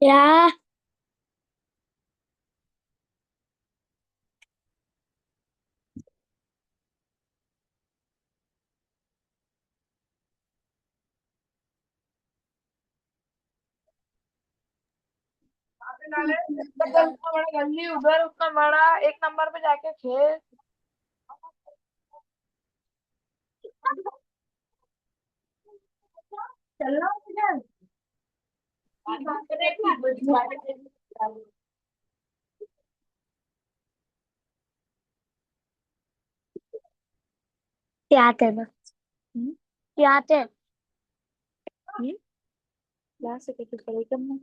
क्या? अबे नाले उधर उतना बड़ा गली, उधर उतना बड़ा, एक नंबर पे जाके खेल। चलना किधर? क्या आते हैं ना? क्या आते हैं? यहाँ से कैसे करे करना।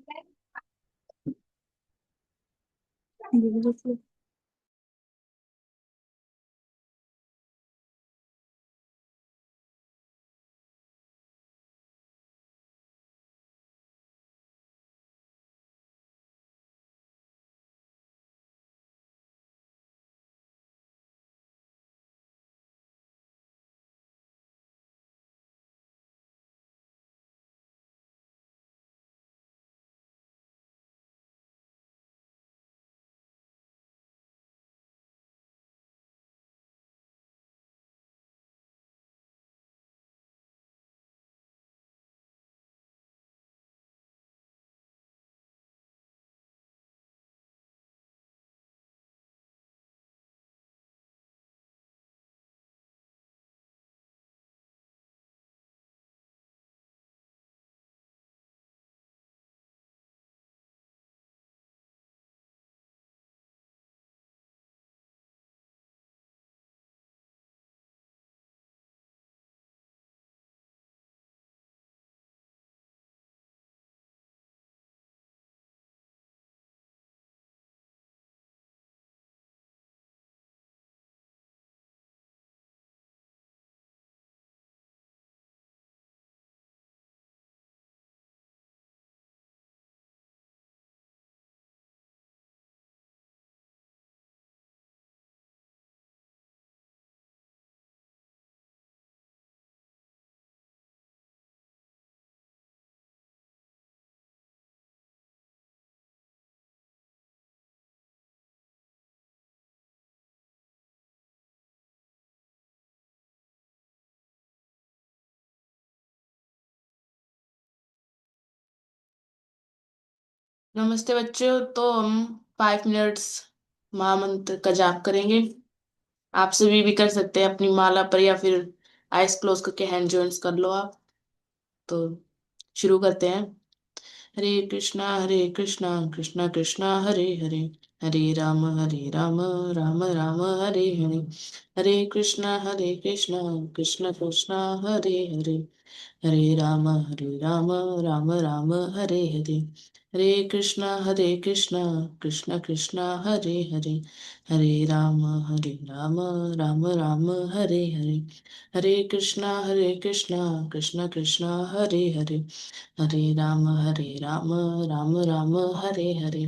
नमस्ते बच्चों। तो हम 5 मिनट्स महामंत्र का जाप करेंगे। आप सभी भी कर सकते हैं अपनी माला पर, या फिर आइस क्लोज करके हैंड जॉइंट्स कर लो आप। तो शुरू करते हैं। हरे कृष्णा कृष्णा कृष्णा हरे हरे, हरे राम राम राम हरे हरे, हरे कृष्णा कृष्णा कृष्णा हरे हरे, हरे राम राम हरे हरे, हरे कृष्णा कृष्णा कृष्णा हरे हरे, हरे राम राम हरे हरे, हरे कृष्णा कृष्णा कृष्णा हरे हरे, हरे राम राम हरे हरे,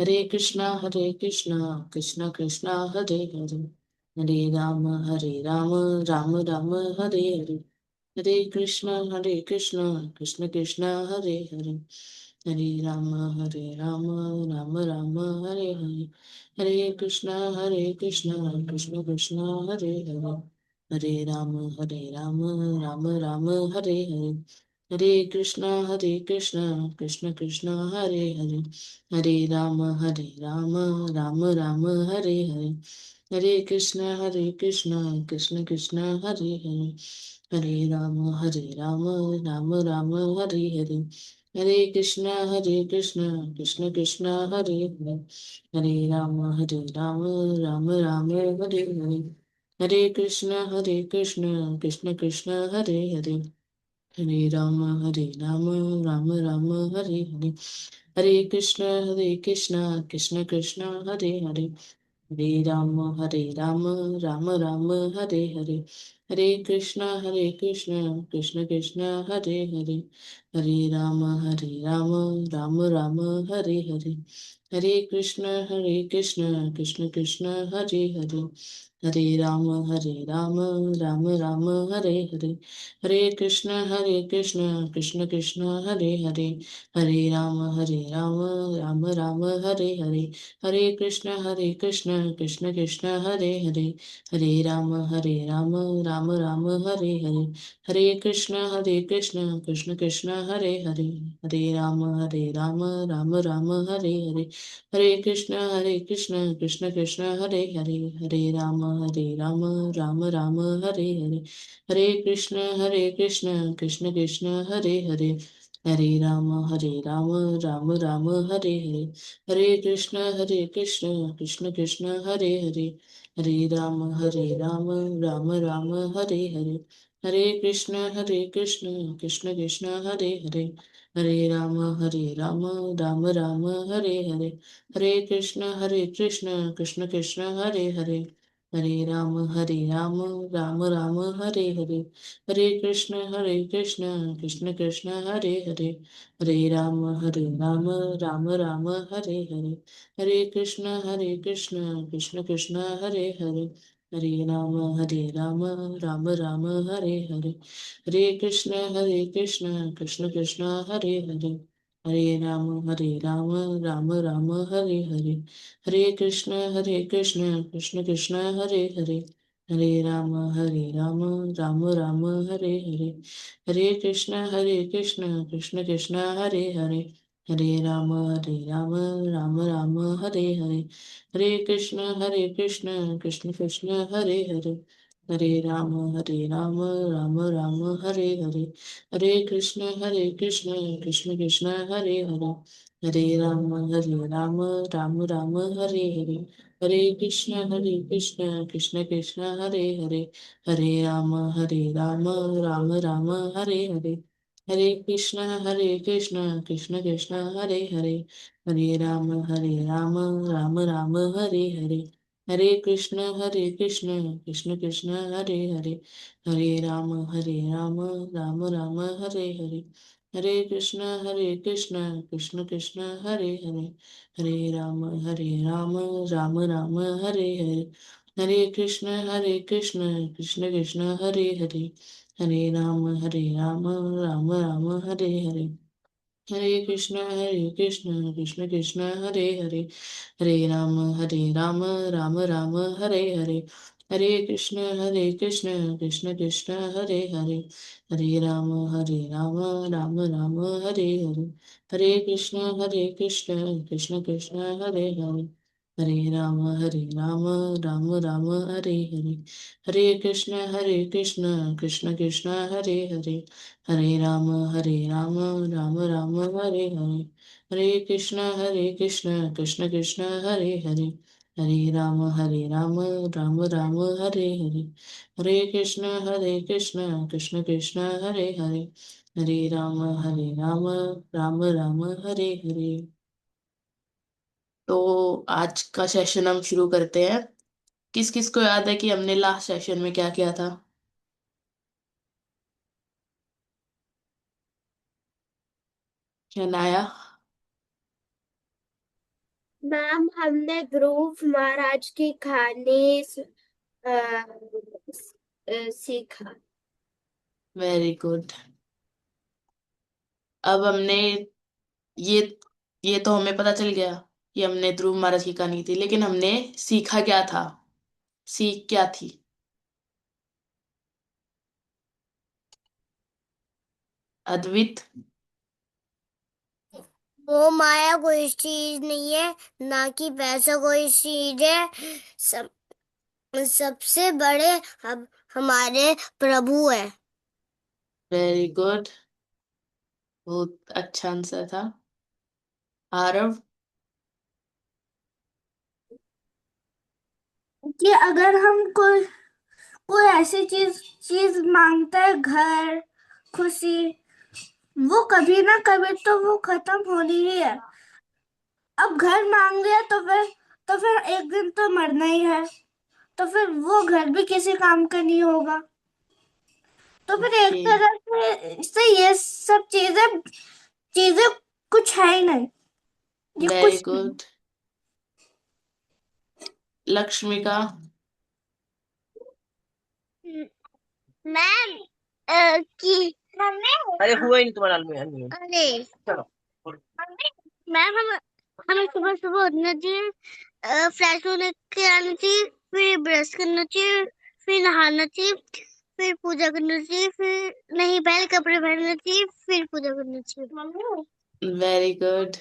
हरे कृष्णा कृष्णा कृष्णा हरे हरे, हरे राम राम हरे हरे, हरे कृष्णा कृष्ण कृष्ण हरे हरे, हरे राम राम हरे हरे, हरे कृष्णा कृष्ण कृष्ण हरे हरे, हरे राम हरे हरे, हरे कृष्णा कृष्ण कृष्ण हरे हरे, हरे राम हरे हरे, हरे कृष्णा कृष्ण कृष्ण हरे हरे, हरे राम हरे हरे, हरे कृष्णा कृष्ण कृष्ण हरे हरे, हरे राम हरे हरे, हरे कृष्ण कृष्ण कृष्ण हरे हरे, हरे राम राम हरे हरे, हरे कृष्ण कृष्ण कृष्ण हरे हरे, हरे राम राम हरे हरे, हरे कृष्णा कृष्ण कृष्ण हरे हरे, हरे राम राम राम हरे हरे, हरे कृष्ण कृष्ण कृष्ण हरे हरे, हरे राम राम राम हरे हरे, हरे कृष्ण कृष्ण कृष्ण हरे हरे, हरे राम राम राम हरे हरे, हरे कृष्ण कृष्ण कृष्ण हरे हरे, हरे राम राम राम हरे हरे, हरे कृष्ण कृष्ण कृष्ण हरे हरे, हरे राम राम राम हरे हरे, हरे कृष्ण कृष्ण कृष्ण हरे हरे, हरे राम राम राम हरे हरे, हरे कृष्ण कृष्ण कृष्ण हरे हरे, हरे राम राम राम हरे हरे, हरे कृष्ण कृष्ण कृष्ण हरे हरे, हरे राम राम राम हरे हरे, हरे कृष्ण कृष्ण कृष्ण हरे हरे, हरे राम राम राम हरे हरे, हरे कृष्ण कृष्ण कृष्ण हरे हरे, हरे राम राम राम हरे हरे, हरे कृष्ण कृष्ण कृष्ण हरे हरे, हरे राम राम राम हरे हरे, हरे कृष्ण कृष्ण कृष्ण हरे हरे, हरे राम राम राम हरे हरे, हरे कृष्ण कृष्ण कृष्ण हरे हरे, हरे राम राम राम हरे हरे, हरे कृष्ण कृष्ण कृष्ण हरे हरे, हरे राम राम राम हरे हरे, हरे कृष्ण कृष्ण कृष्ण हरे हरे, हरे राम राम राम हरे हरे, हरे कृष्ण कृष्ण कृष्ण हरे हरे, हरे राम राम राम हरे हरे, हरे कृष्ण कृष्ण कृष्ण हरे हरे, हरे राम राम राम हरे हरे, हरे कृष्ण कृष्ण कृष्ण हरे हरे, हरे राम राम राम हरे हरे, हरे कृष्ण कृष्ण कृष्ण हरे हरे, हरे राम राम राम हरे हरे, हरे कृष्ण कृष्ण कृष्ण हरे हरे, हरे राम राम राम हरे हरे, हरे कृष्ण कृष्ण कृष्ण हरे हरे, हरे राम राम राम हरे हरे, हरे कृष्ण कृष्ण कृष्ण हरे हरे, हरे राम राम राम हरे हरे, हरे कृष्ण कृष्ण कृष्ण हरे हरे, हरे राम राम राम हरे हरे, हरे कृष्ण कृष्ण कृष्ण हरे हरे, हरे राम राम राम हरे हरे, हरे कृष्ण कृष्ण कृष्ण हरे हरे, हरे राम राम राम हरे हरे, हरे कृष्ण कृष्ण कृष्ण हरे हरे, हरे राम राम राम हरे हरे, हरे कृष्ण कृष्ण कृष्ण हरे हरे, हरे राम राम राम हरे हरे, हरे कृष्ण कृष्ण कृष्ण हरे हरे, हरे राम राम राम हरे हरे। तो आज का सेशन हम शुरू करते हैं। किस किस को याद है कि हमने लास्ट सेशन में क्या किया था? क्या नया? मैम हमने ध्रुव महाराज की कहानी सीखा। Very good. अब हमने ये ये तो हमें पता चल गया कि हमने ध्रुव महाराज की कहानी थी, लेकिन हमने सीखा क्या था? सीख क्या थी? अद्वित? वो माया कोई चीज नहीं है, ना कि पैसा कोई चीज है। सब सबसे बड़े हम हमारे प्रभु है। वेरी गुड, बहुत अच्छा आंसर था। आरव? कि अगर हम कोई कोई ऐसी चीज चीज मांगता है, घर, खुशी, वो कभी ना कभी तो वो खत्म होनी ही है। अब घर मांग लिया तो फिर एक दिन तो मरना ही है। तो फिर वो घर भी किसी काम का नहीं होगा। तो फिर एक ओके, तरह से ये सब चीजें चीजें कुछ है ही नहीं, ये वेरी कुछ नहीं। गुड। लक्ष्मी का। मैम कि हमें अरे हुआ ही नहीं तुम्हारा आदमी। अरे चलो। मैम हम हमें सुबह सुबह उठना चाहिए, फ्रेश होने के आना चाहिए, फिर ब्रश करना चाहिए, फिर नहाना चाहिए, फिर पूजा करना चाहिए, फिर नहीं पहले कपड़े पहनना चाहिए, फिर पूजा करना चाहिए। Mummy very good.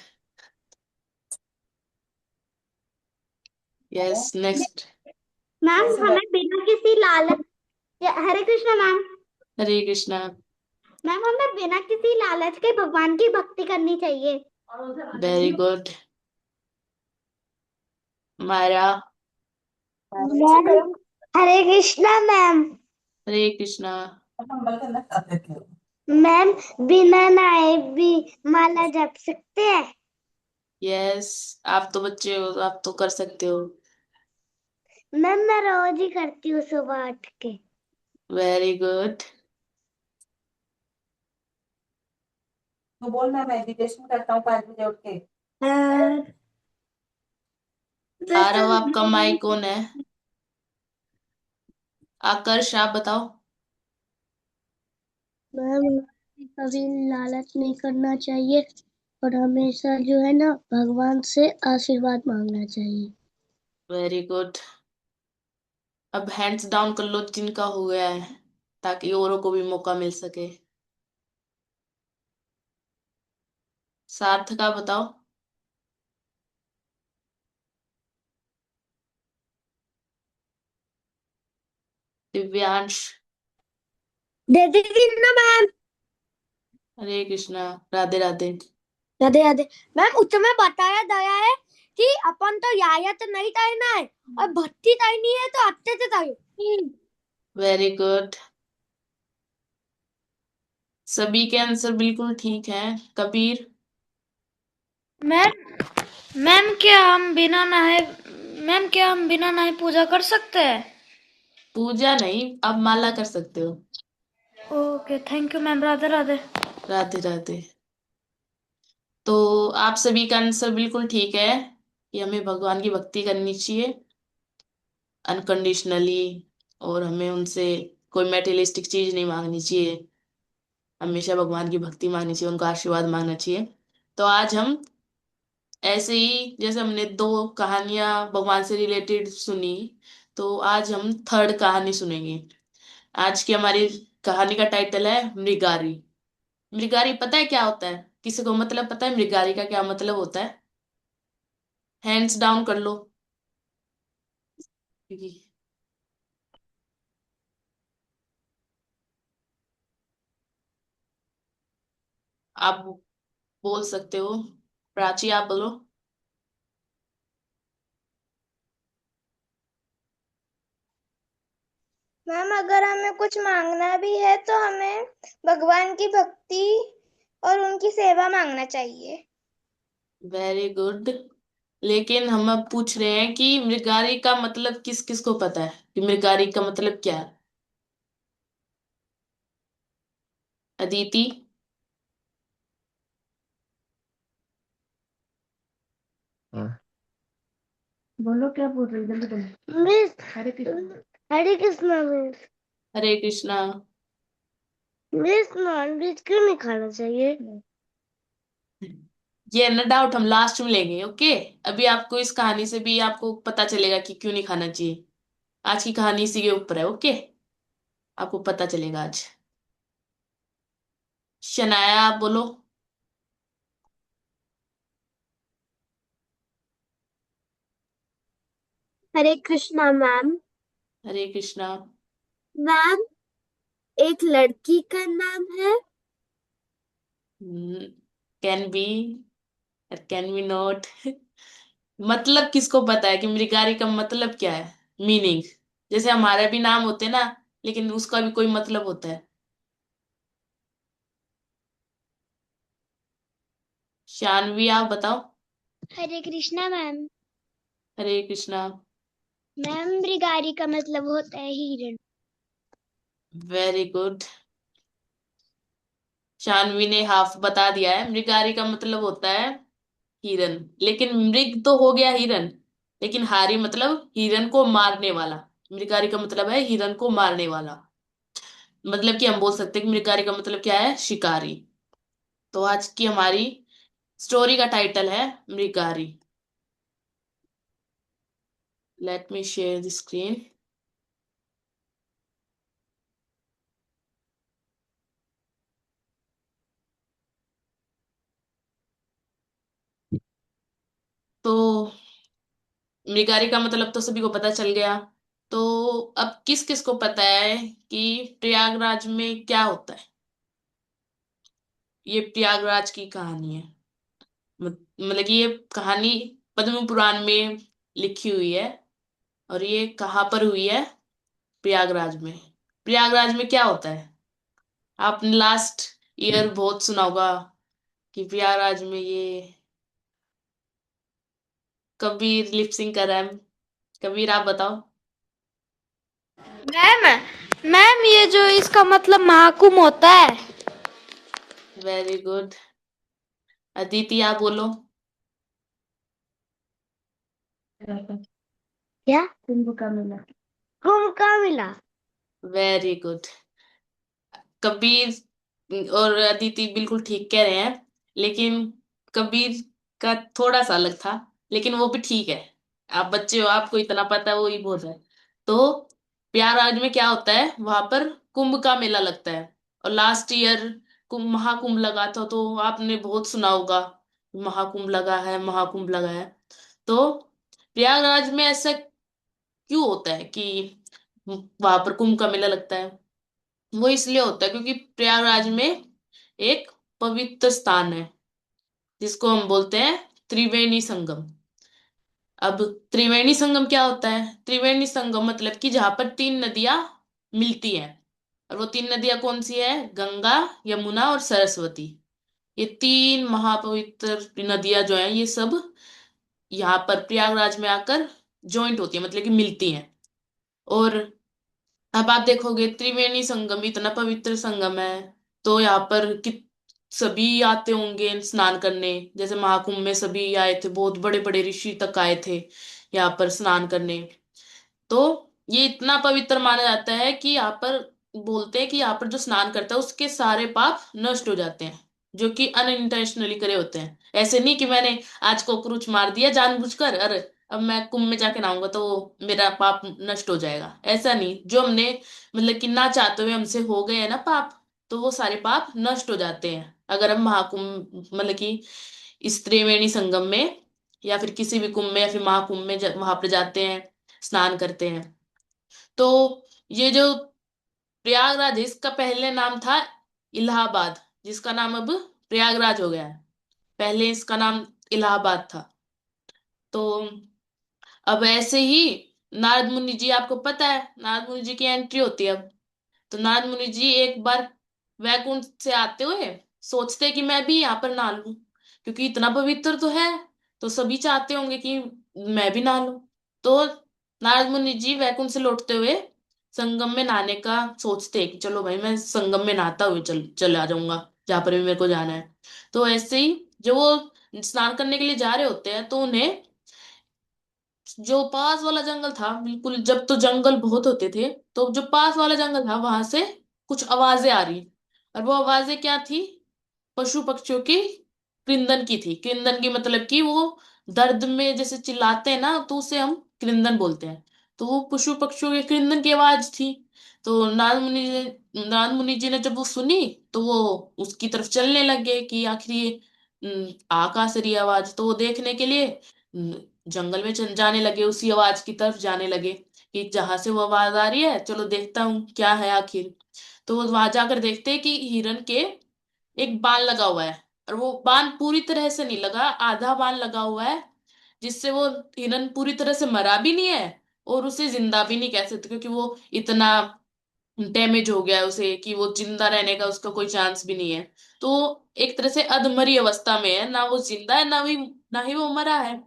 Yes, next. Ma'am हमें बिना किसी लालच हरे कृष्णा मैम। हरे कृष्णा। मैम हमें बिना किसी लालच के भगवान की भक्ति करनी चाहिए। Very good. Myra. Ma'am Hare Krishna ma'am. Hare Krishna. Ma'am बिना नहाए भी माला जप सकते हैं? यस, आप तो बच्चे हो, आप तो कर सकते हो। मैम मैं रोज ही करती हूँ सुबह उठ के। Very good. तो बोल मैं मेडिटेशन करता हूँ 5 बजे उठ के। आरव, आपका माइक कौन है? आकर्ष, आप बताओ। मैम कभी लालच नहीं करना चाहिए और हमेशा जो है ना भगवान से आशीर्वाद मांगना चाहिए। Very good. अब हैंड्स डाउन कर लो जिनका हो गया है, ताकि औरों को भी मौका मिल सके। सार्थक, आप बताओ। दिव्यांश। दे दीजिए ना मैम। हरे कृष्णा। राधे राधे। राधे राधे। मैम उसमें बताया गया है कि अपन तो याया तो नहीं तैरना है और भट्टी तैरनी है तो अच्छे से तैरो। Very good. सभी के आंसर बिल्कुल ठीक हैं। कबीर। मैम मैम क्या हम बिना नहाए पूजा कर सकते हैं? पूजा नहीं, आप माला कर सकते हो। Okay thank you ma'am. Radhe Radhe. Radhe Radhe. तो आप सभी का आंसर बिल्कुल ठीक है कि हमें भगवान की भक्ति करनी चाहिए अनकंडीशनली, और हमें उनसे कोई मेटेरियलिस्टिक चीज नहीं मांगनी चाहिए। हमेशा भगवान की भक्ति मांगनी चाहिए, उनका आशीर्वाद मांगना चाहिए। तो आज हम ऐसे ही, जैसे हमने दो कहानियां भगवान से रिलेटेड सुनी, तो आज हम थर्ड कहानी सुनेंगे। आज की हमारी कहानी का टाइटल है मृगारी। मृगारी पता है क्या होता है? किसी को मतलब पता है मृगारी का क्या मतलब होता है? हैंड्स डाउन कर लो। क्योंकि आप बोल सकते हो। प्राची, आप बोलो। मैम अगर हमें कुछ मांगना भी है तो हमें भगवान की भक्ति और उनकी सेवा मांगना चाहिए। Very good. लेकिन हम अब पूछ रहे हैं कि मृगारी का मतलब किस किस को पता है कि मृगारी का मतलब क्या है? अदिति। बोलो क्या बोल रही जल्दी बोलो। मिस हरे कृष्णा मिस। हरे कृष्णा। मिस नॉन वेज क्यों नहीं खाना चाहिए? ये न डाउट हम लास्ट में लेंगे, ओके। अभी आपको इस कहानी से भी आपको पता चलेगा कि क्यों नहीं खाना चाहिए। आज की कहानी इसी के ऊपर है, ओके। आपको पता चलेगा आज। शनाया, आप बोलो। हरे कृष्णा मैम। हरे कृष्णा। मैम एक लड़की का नाम है। Can be, can be not. मतलब किसको पता है कि मृगारी का मतलब क्या है? मीनिंग। जैसे हमारे भी नाम होते हैं ना, लेकिन उसका भी कोई मतलब होता है। शानवी, आप बताओ। हरे कृष्णा मैम। हरे कृष्णा। मैम मृगारी का मतलब होता है हिरण। Very good. शानवी ने हाफ बता दिया है। मृगारी का मतलब होता है हिरन। लेकिन मृग तो हो गया हिरन, लेकिन हारी मतलब हिरन को मारने वाला। मृगारी का मतलब है हिरन को मारने वाला। मतलब कि हम बोल सकते हैं कि मृगारी का मतलब क्या है, शिकारी। तो आज की हमारी स्टोरी का टाइटल है मृगारी। Let me share the screen. तो मृगारी का मतलब तो सभी को पता चल गया। तो अब किस किस को पता है कि प्रयागराज में क्या होता है। ये प्रयागराज की कहानी है। मतलब कि ये कहानी पद्म पुराण में लिखी हुई है। और ये कहाँ पर हुई है, प्रयागराज में। प्रयागराज में क्या होता है, आपने लास्ट ईयर बहुत सुना होगा कि प्रयागराज में ये कबीर लिपसिंग कर रहा है। कबीर आप बताओ। मैम मैम ये जो इसका मतलब महाकुंभ होता है। Very good. अदिति आप बोलो। क्या? कुंभ का मेला। कुंभ का मेला। Very good. कबीर और अदिति बिल्कुल ठीक कह रहे हैं, लेकिन कबीर का थोड़ा सा अलग था, लेकिन वो भी ठीक है। आप बच्चे हो, आपको इतना पता है, वो ही बहुत है। तो प्रयागराज में क्या होता है, वहां पर कुंभ का मेला लगता है। और लास्ट ईयर कुंभ महाकुंभ लगा था, तो आपने बहुत सुना होगा महाकुंभ लगा है, महाकुंभ लगा है। तो प्रयागराज में ऐसा क्यों होता है कि वहां पर कुंभ का मेला लगता है। वो इसलिए होता है क्योंकि प्रयागराज में एक पवित्र स्थान है, जिसको हम बोलते हैं त्रिवेणी संगम। अब त्रिवेणी संगम क्या होता है, त्रिवेणी संगम मतलब कि जहां पर तीन नदियां मिलती हैं। और वो तीन नदियां कौन सी है, गंगा, यमुना और सरस्वती। ये तीन महापवित्र नदियां जो हैं, ये सब यहाँ पर प्रयागराज में आकर जॉइंट होती है, मतलब कि मिलती हैं। और अब आप देखोगे त्रिवेणी संगम इतना पवित्र संगम है, तो यहाँ पर सभी आते होंगे स्नान करने। जैसे महाकुंभ में सभी आए थे, बहुत बड़े बड़े ऋषि तक आए थे यहाँ पर स्नान करने। तो ये इतना पवित्र माना जाता है कि यहाँ पर बोलते हैं कि यहाँ पर जो स्नान करता है उसके सारे पाप नष्ट हो जाते हैं, जो कि अनइंटेंशनली करे होते हैं। ऐसे नहीं कि मैंने आज कॉकरोच मार दिया जानबूझकर, अरे अब मैं कुंभ में जाके नहाऊंगा तो मेरा पाप नष्ट हो जाएगा। ऐसा नहीं, जो हमने मतलब कि ना चाहते हुए हमसे हो गए हैं ना पाप, तो वो सारे पाप नष्ट हो जाते हैं अगर हम महाकुंभ मतलब कि इस त्रिवेणी संगम में या फिर किसी भी कुंभ में या फिर महाकुंभ में वहां पर जाते हैं, स्नान करते हैं। तो ये जो प्रयागराज है, इसका पहले नाम था इलाहाबाद, जिसका नाम अब प्रयागराज हो गया है। पहले इसका नाम इलाहाबाद था। तो अब ऐसे ही नारद मुनि जी, आपको पता है नारद मुनि जी की एंट्री होती है अब। तो नारद मुनि जी एक बार वैकुंठ से आते हुए सोचते हैं कि मैं भी यहाँ पर नहा लूं, क्योंकि इतना पवित्र तो है, तो सभी चाहते होंगे कि मैं भी नहा लूं। तो नारद मुनि जी वैकुंठ से लौटते हुए संगम में नहाने का सोचते हैं कि चलो भाई मैं संगम में नहाता हुए चला जाऊंगा जहां पर भी मेरे को जाना है। तो ऐसे ही जब वो स्नान करने के लिए जा रहे होते हैं, तो उन्हें जो पास वाला जंगल था, बिल्कुल जब तो जंगल बहुत होते थे, तो जो पास वाला जंगल था वहां से कुछ आवाजें आ रही। और वो आवाजें क्या थी, पशु पक्षियों की क्रंदन की थी। क्रंदन की मतलब कि वो दर्द में जैसे चिल्लाते हैं ना, तो उसे हम क्रंदन बोलते हैं। तो वो पशु पक्षियों के क्रंदन की आवाज थी। तो नारद मुनि जी ने जब वो सुनी, तो वो उसकी तरफ चलने लगे कि आखिर ये आ कहाँ से रही है आवाज। तो वो देखने के लिए जंगल में जाने लगे, उसी आवाज की तरफ जाने लगे कि जहां से वो आवाज आ रही है, चलो देखता हूँ क्या है आखिर। तो वो वहां जाकर देखते हैं कि हिरन के एक बाण लगा हुआ है। और वो बाण पूरी तरह से नहीं लगा, आधा बाण लगा हुआ है, जिससे वो हिरन पूरी तरह से मरा भी नहीं है और उसे जिंदा भी नहीं कह सकते, क्योंकि वो इतना डैमेज हो गया है उसे कि वो जिंदा रहने का उसका कोई चांस भी नहीं है। तो एक तरह से अधमरी अवस्था में है, ना वो जिंदा है ना ही वो मरा है।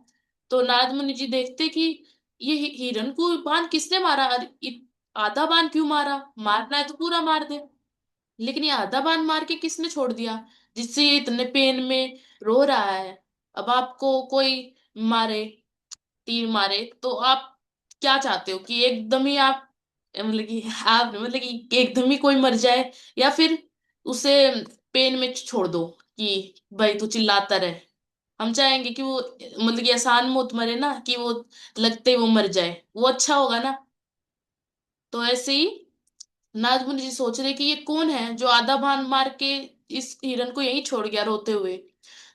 तो नारद मुनि जी देखते कि ये हिरन को बाण किसने मारा, अरे आधा बाण क्यों मारा, मारना है तो पूरा मार दे। लेकिन ये आधा बाण मार के किसने छोड़ दिया, जिससे ये इतने पेन में रो रहा है। अब आपको कोई मारे, तीर मारे, तो आप क्या चाहते हो कि एकदम ही आप, मतलब कि आप, मतलब कि एकदम ही कोई मर जाए, या फिर उसे पेन में छोड़ दो कि भाई तू चिल्लाता रहे। हम चाहेंगे कि वो, मतलब कि आसान मौत मरे ना, कि वो लगते ही वो मर जाए, वो अच्छा होगा ना। तो ऐसे ही नाजमुन जी सोच रहे कि ये कौन है जो आधा बाण मार के इस हिरन को यहीं छोड़ गया रोते हुए।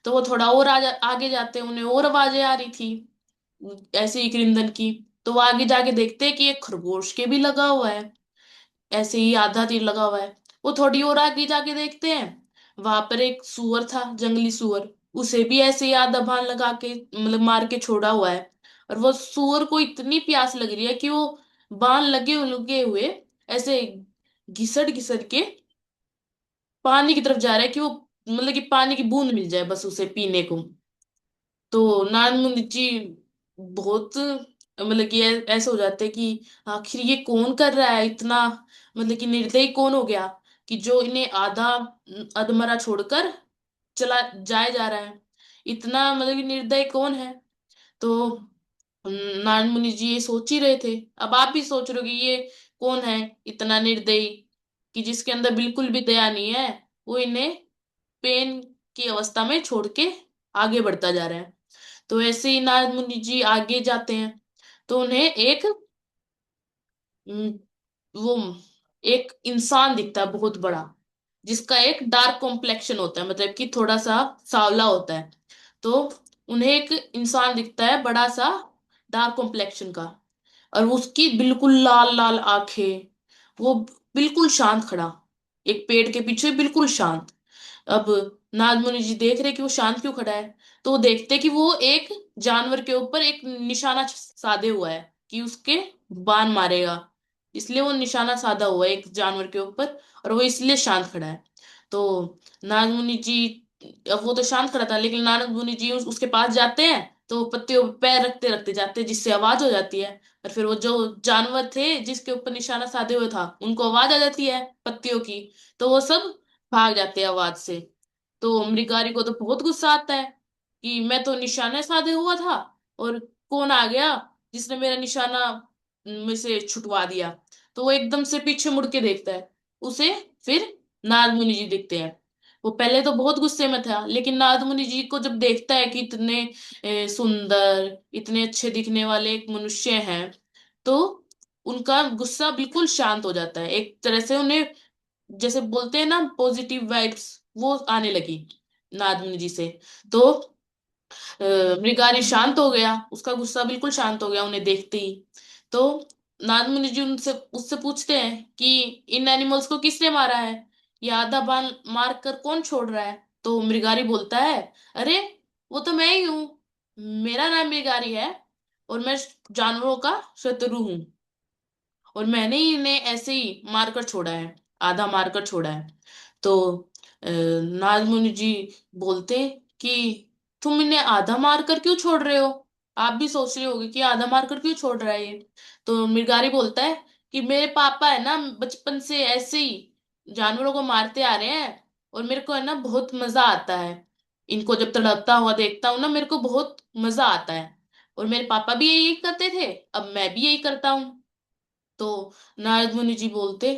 तो वो थोड़ा और आगे जाते हैं, उन्हें और आवाजें आ रही थी ऐसे ही क्रिंदन की। तो वो आगे जाके देखते हैं कि एक खरगोश के भी लगा हुआ है, ऐसे ही आधा तीर लगा हुआ है। वो थोड़ी और आगे जाके देखते हैं, वहां पर एक सुअर था, जंगली सुअर, उसे भी ऐसे ही आधा बाण लगा के, मतलब मार के छोड़ा हुआ है। और वो सुअर को इतनी प्यास लग रही है कि वो बाण लगे लगे हुए ऐसे घिसट घिसट के पानी की तरफ जा रहा है, कि वो, मतलब कि पानी की बूंद मिल जाए बस उसे पीने को। तो नानमुनि जी बहुत, मतलब कि ऐसे हो जाते हैं कि आखिर ये कौन कर रहा है इतना, मतलब कि निर्दयी कौन हो गया कि जो इन्हें आधा अधमरा छोड़कर चला जाया जा रहा है। इतना, मतलब कि निर्दयी कौन है। तो नारद मुनि जी ये सोच ही रहे थे। अब आप भी सोच रहे हो कि ये कौन है इतना निर्दयी, कि जिसके अंदर बिल्कुल भी दया नहीं है, वो इन्हें पेन की अवस्था में छोड़ के आगे बढ़ता जा रहा है। तो ऐसे ही नारद मुनि जी आगे जाते हैं, तो उन्हें एक, हम्म, वो एक इंसान दिखता है बहुत बड़ा, जिसका एक डार्क कॉम्प्लेक्शन होता है, मतलब कि थोड़ा सा सांवला होता है। तो उन्हें एक इंसान दिखता है बड़ा सा, डार्क कॉम्प्लेक्शन का, और उसकी बिल्कुल लाल लाल आंखें, वो बिल्कुल शांत खड़ा, एक पेड़ के पीछे बिल्कुल शांत। अब नारद मुनि जी देख रहे कि वो शांत क्यों खड़ा है, तो वो देखते कि वो एक जानवर के ऊपर एक निशाना साधे हुआ है कि उसके बाण मारेगा, इसलिए वो निशाना साधा हुआ है एक जानवर के ऊपर, और वो इसलिए शांत खड़ा है। तो नारद मुनि जी, अब वो तो शांत खड़ा था, लेकिन नारद मुनि जी उसके पास जाते हैं, तो वो पत्तियों पे पैर रखते रखते जाते हैं, जिससे आवाज हो जाती है। और फिर वो जो जानवर थे जिसके ऊपर निशाना साधे हुए था, उनको आवाज आ जाती है पत्तियों की, तो वो सब भाग जाते हैं आवाज से। तो मृगारी को तो बहुत गुस्सा आता है कि मैं तो निशाना साधे हुआ था, और कौन आ गया जिसने मेरा निशाना में से छुटवा दिया। तो वो एकदम से पीछे मुड़ के देखता है, उसे फिर नारद मुनि जी दिखते हैं। वो पहले तो बहुत गुस्से में था, लेकिन नारद मुनि जी को जब देखता है कि इतने सुंदर, इतने अच्छे दिखने वाले एक मनुष्य हैं, तो उनका गुस्सा बिल्कुल शांत हो जाता है। एक तरह से उन्हें, जैसे बोलते हैं ना, पॉजिटिव वाइब्स, वो आने लगी नारद मुनि जी से। तो मृगारी शांत हो गया, उसका गुस्सा बिल्कुल शांत हो गया उन्हें देखते ही। तो नारद मुनि जी उनसे उससे पूछते हैं कि इन एनिमल्स को किसने मारा है, ये आधा बाण मार कर कौन छोड़ रहा है। तो मृगारी बोलता है, अरे वो तो मैं ही हूँ, मेरा नाम मृगारी है, और मैं जानवरों का शत्रु हूँ, और मैंने ही इन्हें ऐसे ही मारकर छोड़ा है, आधा मारकर छोड़ा है। तो नारद मुनि जी बोलते कि तुम इन्हें आधा मारकर क्यों छोड़ रहे हो, आप भी सोच रहे होगे कि आधा मारकर क्यों छोड़ रहा है ये। तो मृगारी बोलता है कि मेरे पापा है ना बचपन से ऐसे ही जानवरों को मारते आ रहे हैं, और मेरे को है ना बहुत मजा आता है, इनको जब तड़पता हुआ देखता हूँ ना, मेरे को बहुत मजा आता है, और मेरे पापा भी यही करते थे, अब मैं भी यही करता हूँ। तो नारद मुनि जी बोलते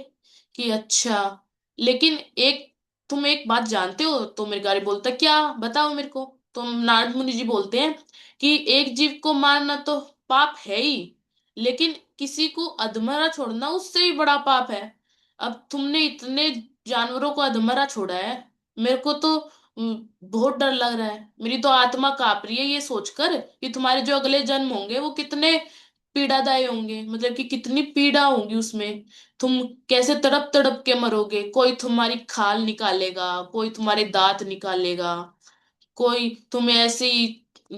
कि अच्छा, लेकिन एक, तुम एक बात जानते हो। तो मृगारी बोलता, क्या, बताओ मेरे को। तो नारद मुनि जी बोलते हैं कि एक जीव को मारना तो पाप है ही, लेकिन किसी को अधमरा छोड़ना उससे भी बड़ा पाप है। अब तुमने इतने जानवरों को अधमरा छोड़ा है, मेरे को तो बहुत डर लग रहा है, मेरी तो आत्मा कांप रही है ये सोचकर कि तुम्हारे जो अगले जन्म होंगे वो कितने पीड़ादायी होंगे, मतलब कि कितनी पीड़ा होगी उसमें। तुम कैसे तड़प तड़प के मरोगे, कोई तुम्हारी खाल निकालेगा, कोई तुम्हारे दांत निकालेगा, कोई तुम्हें ऐसे ही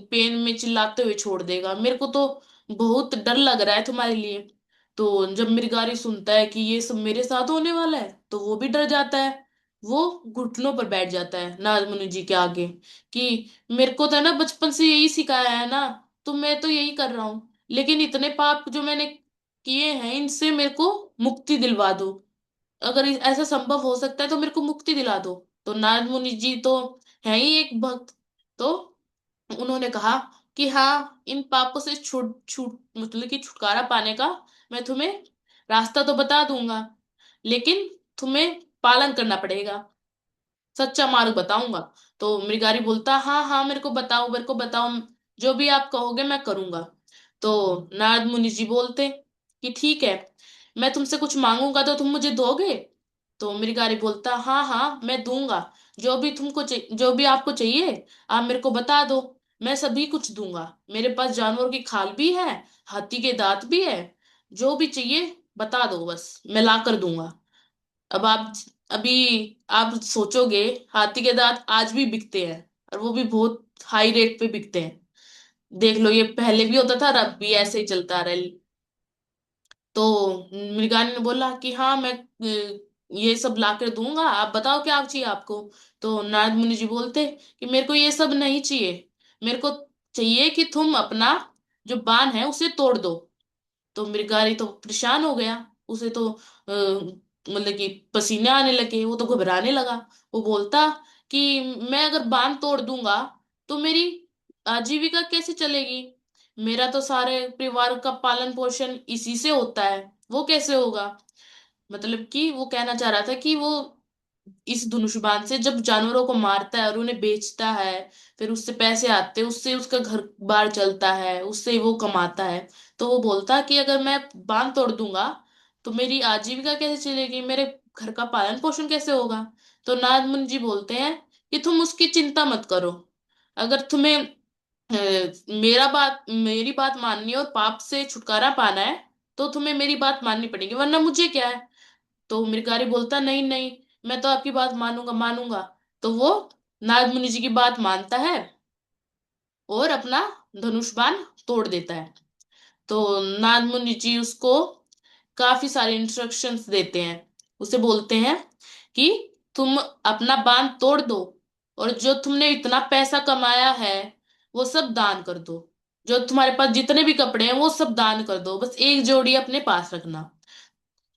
पेन में चिल्लाते हुए छोड़ देगा। मेरे को तो बहुत डर लग रहा है तुम्हारे लिए। तो जब मृगारी सुनता है कि ये सब मेरे साथ होने वाला है, तो वो भी डर जाता है। वो घुटनों पर बैठ जाता है नारद मुनि जी के आगे कि मेरे को तो ना बचपन से यही सिखाया है ना, तो मैं तो यही कर रहा हूँ, लेकिन इतने पाप जो मैंने किए हैं इनसे मेरे को मुक्ति दिलवा दो। अगर ऐसा संभव हो सकता है तो मेरे को मुक्ति दिला दो। तो नारद मुनि जी तो है ही एक भक्त, तो उन्होंने कहा कि हाँ, इन पापों से छूट छूट मतलब कि छुटकारा पाने का मैं तुम्हें रास्ता तो बता दूंगा, लेकिन तुम्हें पालन करना पड़ेगा, सच्चा मार्ग बताऊंगा। तो मृगारी बोलता, हाँ हाँ, मेरे को बताओ, मेरे को बताओ, जो भी आप कहोगे मैं करूंगा। तो नारद मुनि जी बोलते कि ठीक है, मैं तुमसे कुछ मांगूंगा तो तुम मुझे दोगे? तो मृगारी बोलता, हाँ हाँ, मैं दूंगा। जो भी आपको चाहिए आप मेरे को बता दो, मैं सभी कुछ दूंगा। मेरे पास जानवरों की खाल भी है, हाथी के दांत भी है, जो भी चाहिए बता दो, बस मैं ला कर दूंगा। अब आप अभी आप सोचोगे, हाथी के दांत आज भी बिकते हैं, और वो भी बहुत हाई रेट पे बिकते हैं। देख लो, ये पहले भी होता था और अब भी ऐसे ही चलता रहा। तो मृगानी ने बोला कि हाँ, मैं ये सब ला कर दूंगा, आप बताओ क्या चाहिए आपको। तो नारद मुनि जी बोलते कि मेरे को ये सब नहीं चाहिए, मेरे को चाहिए कि तुम अपना जो बाण है उसे तोड़ दो। तो मृगारी तो परेशान हो गया, उसे तो मतलब कि पसीने आने लगे, वो तो घबराने लगा। वो बोलता कि मैं अगर बांध तोड़ दूंगा तो मेरी आजीविका कैसे चलेगी? मेरा तो सारे परिवार का पालन पोषण इसी से होता है, वो कैसे होगा? मतलब कि वो कहना चाह रहा था कि वो इस धनुष बाण से जब जानवरों को मारता है और उन्हें बेचता है, फिर उससे पैसे आते हैं, उससे उसका घर बार चलता है, उससे वो कमाता है। तो वो बोलता कि अगर मैं बांध तोड़ दूंगा तो मेरी आजीविका कैसे चलेगी, मेरे घर का पालन पोषण कैसे होगा? तो नारद मुनि जी बोलते हैं कि तुम उसकी चिंता मत करो। अगर तुम्हें मेरी बात माननी है और पाप से छुटकारा पाना है तो तुम्हें मेरी बात माननी पड़ेगी, वरना मुझे क्या है। तो मृगारी बोलता, नहीं नहीं, मैं तो आपकी बात मानूंगा मानूंगा। तो वो नारद मुनि जी की बात मानता है और अपना धनुष बाण तोड़ देता है। तो नारद मुनि जी उसको काफी सारे इंस्ट्रक्शंस देते हैं। उसे बोलते हैं कि तुम अपना बांध तोड़ दो, और जो तुमने इतना पैसा कमाया है वो सब दान कर दो, जो तुम्हारे पास जितने भी कपड़े हैं वो सब दान कर दो, बस एक जोड़ी अपने पास रखना।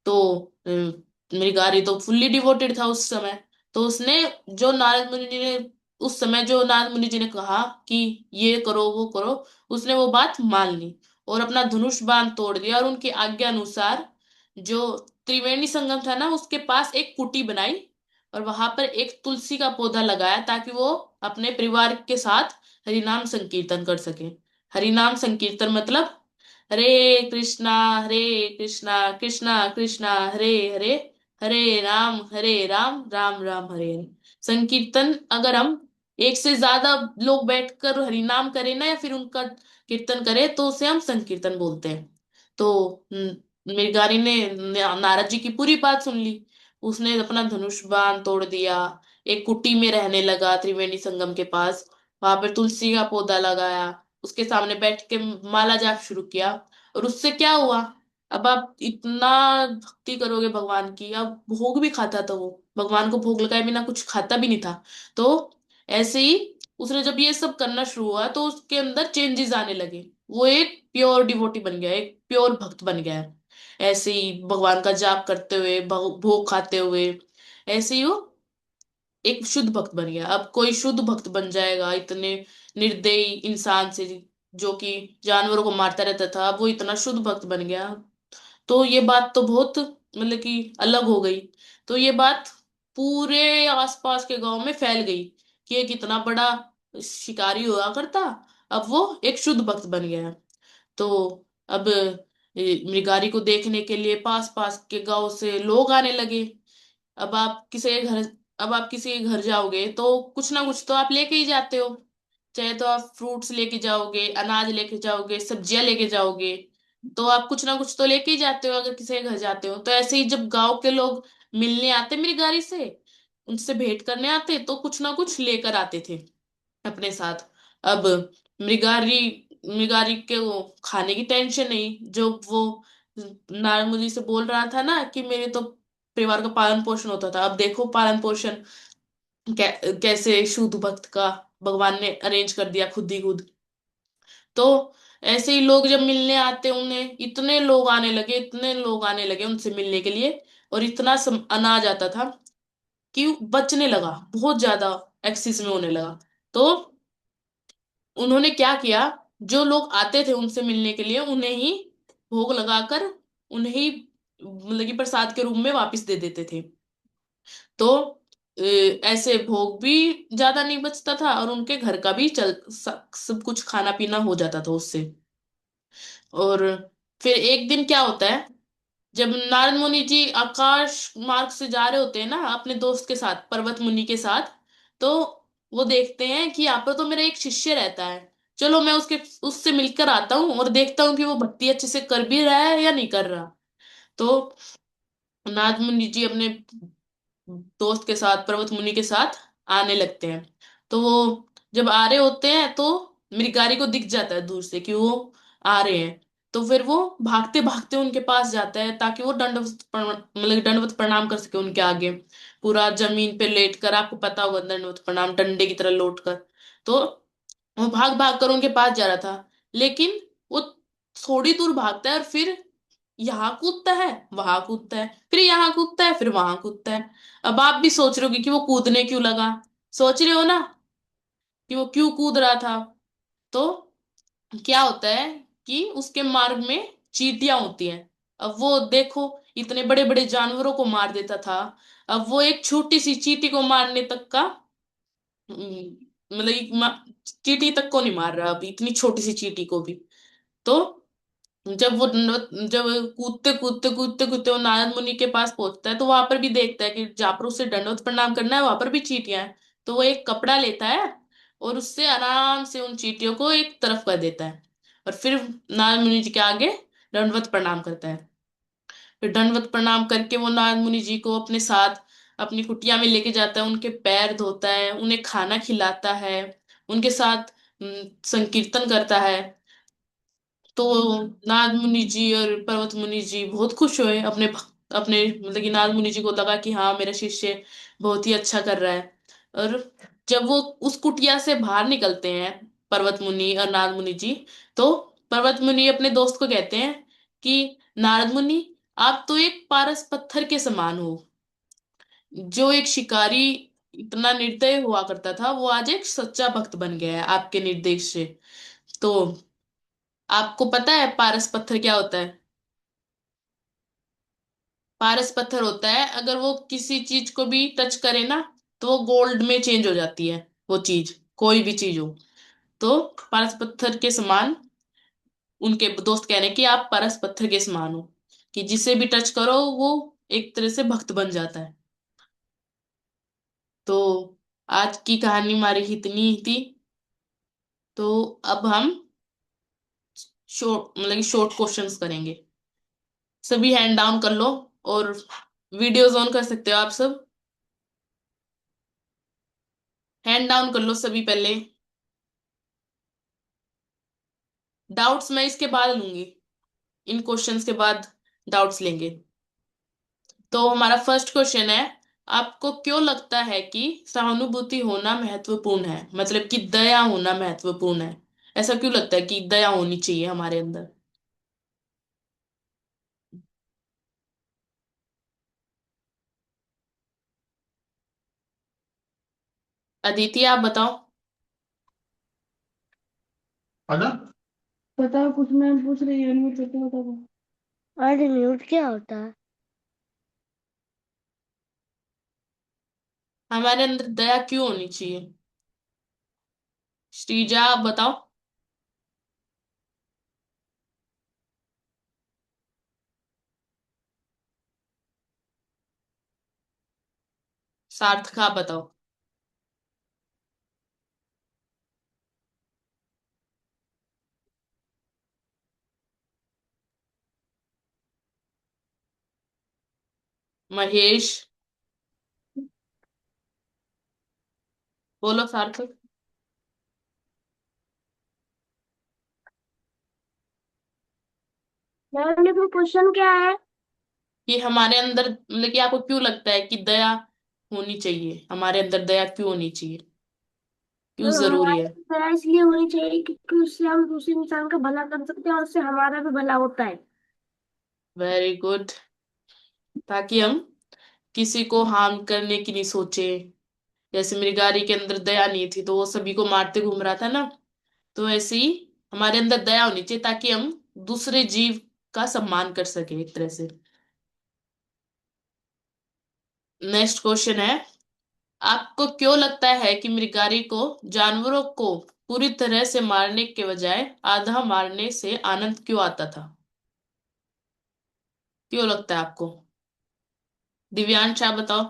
तो मृगारी तो फुल्ली डिवोटेड था उस समय। तो उसने जो नारद मुनि जी ने उस समय जो नारद मुनि जी ने कहा कि ये करो वो करो, उसने वो बात मान ली और अपना धनुष बाण तोड़ दिया, और उनकी आज्ञा अनुसार जो त्रिवेणी संगम था ना, उसके पास एक कुटी बनाई और वहां पर एक तुलसी का पौधा लगाया, ताकि वो अपने परिवार के साथ हरिनाम संकीर्तन कर सके। हरिनाम संकीर्तन मतलब हरे कृष्णा कृष्णा कृष्णा हरे हरे, हरे राम राम राम हरे हरे। संकीर्तन अगर हम एक से ज्यादा लोग बैठकर हरिनाम करें ना, या फिर उनका कीर्तन करें, तो उसे हम संकीर्तन बोलते हैं। तो मृगारी ने नारद जी की पूरी बात सुन ली। उसने अपना धनुष बाण तोड़ दिया, एक कुटी में रहने लगा त्रिवेणी संगम के पास, वहां पर तुलसी का पौधा लगाया, उसके सामने बैठ के माला जाप शुरू किया। और उससे क्या हुआ, अब आप इतना भक्ति करोगे भगवान की, अब भोग भी खाता था वो, भगवान को भोग लगाए बिना कुछ खाता भी नहीं था। तो ऐसे ही उसने जब ये सब करना शुरू हुआ तो उसके अंदर चेंजेस आने लगे, वो एक प्योर डिवोटी बन गया, एक प्योर भक्त बन गया है। ऐसे ही भगवान का जाप करते हुए, भोग खाते हुए, ऐसे ही वो एक शुद्ध भक्त बन गया। अब कोई शुद्ध भक्त बन जाएगा इतने निर्दयी इंसान से, जो कि जानवरों को मारता रहता था, अब वो इतना शुद्ध भक्त बन गया। तो ये बात तो बहुत मतलब कि अलग हो गई। तो ये बात पूरे आसपास के गांव में फैल गई कि एक इतना बड़ा शिकारी हुआ करता, अब वो एक शुद्ध भक्त बन गया है। तो अब मृगारी को देखने के लिए पास पास के गांव से लोग आने लगे। अब आप किसी के घर अब आप किसी के घर जाओगे तो कुछ ना कुछ तो आप लेके ही जाते हो, चाहे तो आप फ्रूट्स लेके जाओगे, अनाज लेके जाओगे, सब्जियां लेके जाओगे, तो आप कुछ ना कुछ तो लेके ही जाते हो अगर किसी के घर जाते हो। तो ऐसे ही जब गांव के लोग मिलने आते मेरी गाड़ी से, उनसे भेंट करने आते, तो कुछ ना कुछ लेकर आते थे अपने साथ। अब मृगारी मृगारी के वो खाने की टेंशन नहीं, जो वो नारद मुनि से बोल रहा था ना कि मेरे तो परिवार का पालन पोषण होता था, अब देखो पालन पोषण कैसे शुद्ध भक्त का भगवान ने अरेंज कर दिया खुद ही खुद। तो ऐसे ही लोग जब मिलने आते, उन्हें इतने लोग आने लगे, इतने लोग आने लगे उनसे मिलने के लिए। और इतना अनाज आता था कि बचने लगा, बहुत ज्यादा एक्सिस में होने लगा। तो उन्होंने क्या किया, जो लोग आते थे उनसे मिलने के लिए उन्हें ही भोग लगाकर उन्हें ही मतलब कि प्रसाद के रूप में वापस दे देते थे। तो ऐसे भोग भी ज्यादा नहीं बचता था और उनके घर का भी सब कुछ खाना पीना हो जाता था उससे। और फिर एक दिन क्या होता है, जब नारद मुनि जी आकाश मार्ग से जा रहे होते हैं ना अपने दोस्त के साथ, पर्वत मुनि के साथ, तो वो देखते हैं कि यहाँ पर तो मेरा एक शिष्य रहता है, चलो मैं उससे मिलकर आता हूँ और देखता हूँ कि वो भक्ति अच्छे से कर भी रहा है या नहीं कर रहा। तो नारद मुनि जी अपने दोस्त के साथ, पर्वत मुनि के साथ आने लगते हैं। तो वो जब आ रहे होते हैं तो मृगारी को दिख जाता है दूर से कि वो आ रहे हैं। तो फिर वो भागते भागते उनके पास जाता है ताकि वो मतलब दंडवत प्रणाम कर सके उनके आगे, पूरा जमीन पे लेट कर, आपको पता होगा दंडवत प्रणाम डंडे की तरह लौट कर। तो वो भाग भाग कर उनके पास जा रहा था, लेकिन वो थोड़ी दूर भागता है और फिर यहाँ कूदता है, वहां कूदता है, फिर यहाँ कूदता है, फिर वहां कूदता है। अब आप भी सोच रहे हो कि वो कूदने क्यों लगा, सोच रहे हो ना कि वो क्यों कूद रहा था। तो क्या होता है कि उसके मार्ग में चींटियां होती हैं। अब वो देखो, इतने बड़े बड़े जानवरों को मार देता था, अब वो एक छोटी सी चींटी को मारने तक का मतलब चींटी तक को नहीं मार रहा, अब इतनी छोटी सी चींटी को भी। तो जब कूदते कूदते कूदते कूदते वो नारद मुनि के पास पहुंचता है तो वहां पर भी देखता है कि जहाँ पर उसे दंडवत प्रणाम करना है वहां पर भी चींटियां हैं। तो वो एक कपड़ा लेता है और उससे आराम से उन चींटियों को एक तरफ कर देता है और फिर नारद मुनि जी के आगे दंडवत प्रणाम करता है। फिर दंडवत प्रणाम करके वो नारद मुनि जी को अपने साथ अपनी कुटिया में लेके जाता है, उनके पैर धोता है, उन्हें खाना खिलाता है, उनके साथ संकीर्तन करता है। तो नारद मुनि जी और पर्वत मुनि जी बहुत खुश हुए, अपने मतलब कि नारद मुनि जी को लगा कि हाँ मेरा शिष्य बहुत ही अच्छा कर रहा है। और जब वो उस कुटिया से बाहर निकलते हैं, पर्वत मुनि और नारद मुनि जी, तो पर्वत मुनि अपने दोस्त को कहते हैं कि नारद मुनि, आप तो एक पारस पत्थर के समान हो। जो एक शिकारी इतना निर्दय हुआ करता था वो आज एक सच्चा भक्त बन गया है आपके निर्देश से। तो आपको पता है पारस पत्थर क्या होता है? पारस पत्थर होता है अगर वो किसी चीज को भी टच करे ना तो वो गोल्ड में चेंज हो जाती है, वो चीज कोई भी चीज हो। तो पारस पत्थर के समान, उनके दोस्त कह रहे हैं कि आप पारस पत्थर के समान हो, कि जिसे भी टच करो वो एक तरह से भक्त बन जाता है। तो आज की कहानी हमारी इतनी ही थी। तो अब हम शॉर्ट मतलब कि शॉर्ट क्वेश्चंस करेंगे। सभी हैंड डाउन कर लो और वीडियोज ऑन कर सकते हो आप सब। हैंड डाउन कर लो सभी पहले। डाउट्स मैं इसके बाद लूंगी, इन क्वेश्चंस के बाद डाउट्स लेंगे। तो हमारा फर्स्ट क्वेश्चन है, आपको क्यों लगता है कि सहानुभूति होना महत्वपूर्ण है, मतलब कि दया होना महत्वपूर्ण है? ऐसा क्यों लगता है कि दया होनी चाहिए हमारे अंदर? अदिति आप बताओ। पता पता कुछ मैं पूछ रही हूँ, मुझे तो बता। अरे म्यूट क्या होता है? हमारे अंदर दया क्यों होनी चाहिए? श्रीजा आप बताओ। सार्थक आप बताओ। महेश बोलो सार्थक। मैम ये क्वेश्चन क्या है? कि हमारे अंदर मतलब कि आपको क्यों लगता है कि दया होनी चाहिए, हमारे अंदर दया क्यों होनी चाहिए, क्यों जरूरी है? हमारी तरह इसलिए होनी चाहिए क्योंकि उससे हम दूसरे इंसान का भला कर सकते हैं और उससे हमारा भी भला होता है। Very good. ताकि हम किसी को हार्म करने की नहीं सोचे। जैसे मृगारी के अंदर दया नहीं थी तो वो सभी को मारते घूम रहा था ना, तो ऐसे ही हमारे अंदर दया होनी चाहिए ताकि हम दूसरे जीव का सम्मान कर सके एक तरह से। नेक्स्ट क्वेश्चन है, आपको क्यों लगता है कि मृगारी को जानवरों को पूरी तरह से मारने के बजाय आधा मारने से आनंद क्यों आता था? क्यों लगता है आपको? दिव्यांश आप बताओ।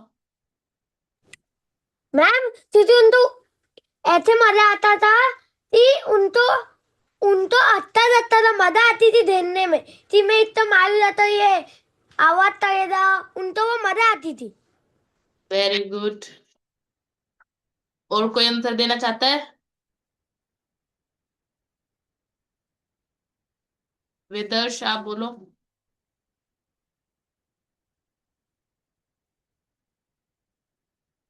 मैम क्योंकि उनको ऐसे मजा आता था कि उनको उनको अच्छा लगता था, मजा आती थी देखने में कि मैं इतना मार जाता ये आवाज करेगा, उनको वो मजा आती थी। Very good. और कोई आंसर देना चाहता है? विदर्श आप बोलो।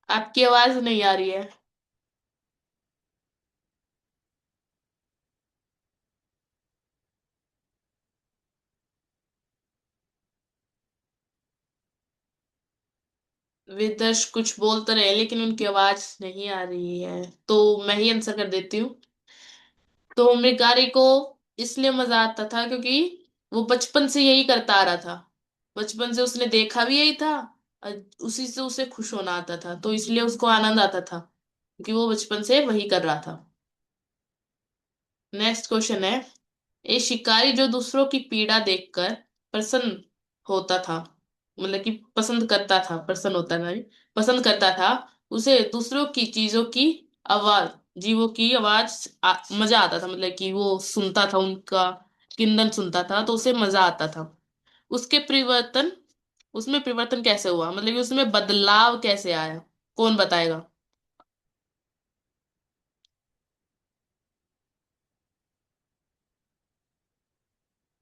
आपकी आवाज नहीं आ रही है। विदर्श कुछ बोल तो रहे लेकिन उनकी आवाज नहीं आ रही है, तो मैं ही आंसर कर देती हूँ। तो मृगारी को इसलिए मजा आता था क्योंकि वो बचपन से यही करता आ रहा था। बचपन से उसने देखा भी यही था और उसी से उसे खुश होना आता था, तो इसलिए उसको आनंद आता था क्योंकि वो बचपन से वही कर रहा था। नेक्स्ट क्वेश्चन है, एक शिकारी जो दूसरों की पीड़ा देखकर प्रसन्न होता था, मतलब कि पसंद करता था, प्रसन्न होता नहीं, पसंद करता था, उसे दूसरों की चीजों की आवाज, जीवों की आवाज मजा आता था, मतलब कि वो सुनता था उनका किंदन सुनता था तो उसे मजा आता था। उसके परिवर्तन उसमें परिवर्तन कैसे हुआ, मतलब कि उसमें बदलाव कैसे आया? कौन बताएगा?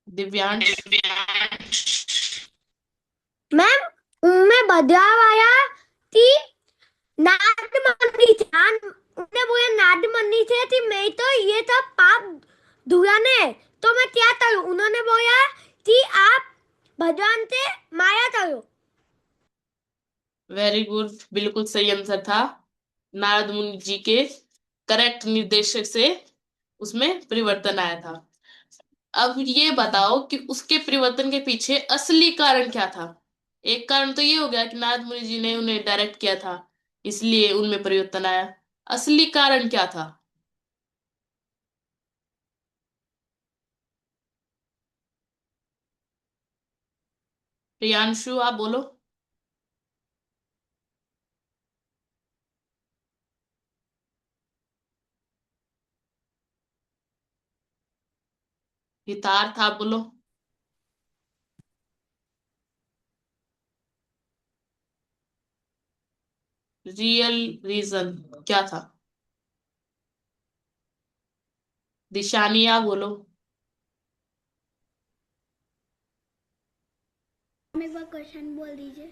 दिव्यांश। मैम उनमें बदलाव आया कि नाद मनी थे, उन्हें बोला नाद मनी थे कि मैं तो ये सब पाप धुलाने हैं, तो मैं क्या करूं? उन्होंने बोला कि आप भगवान से माया करो। वेरी गुड, बिल्कुल सही आंसर था। नारद मुनि जी के करेक्ट निर्देशक से उसमें परिवर्तन आया था। अब ये बताओ कि उसके परिवर्तन के पीछे असली कारण क्या था? एक कारण तो ये हो गया कि नारद मुनि जी ने उन्हें डायरेक्ट किया था, इसलिए उनमें परिवर्तन आया। असली कारण क्या था? प्रियांशु आप बोलो। हितार्थ आप बोलो। रियल रीजन क्या था? दिशानी आप बोलो। एक बार क्वेश्चन बोल दीजिए।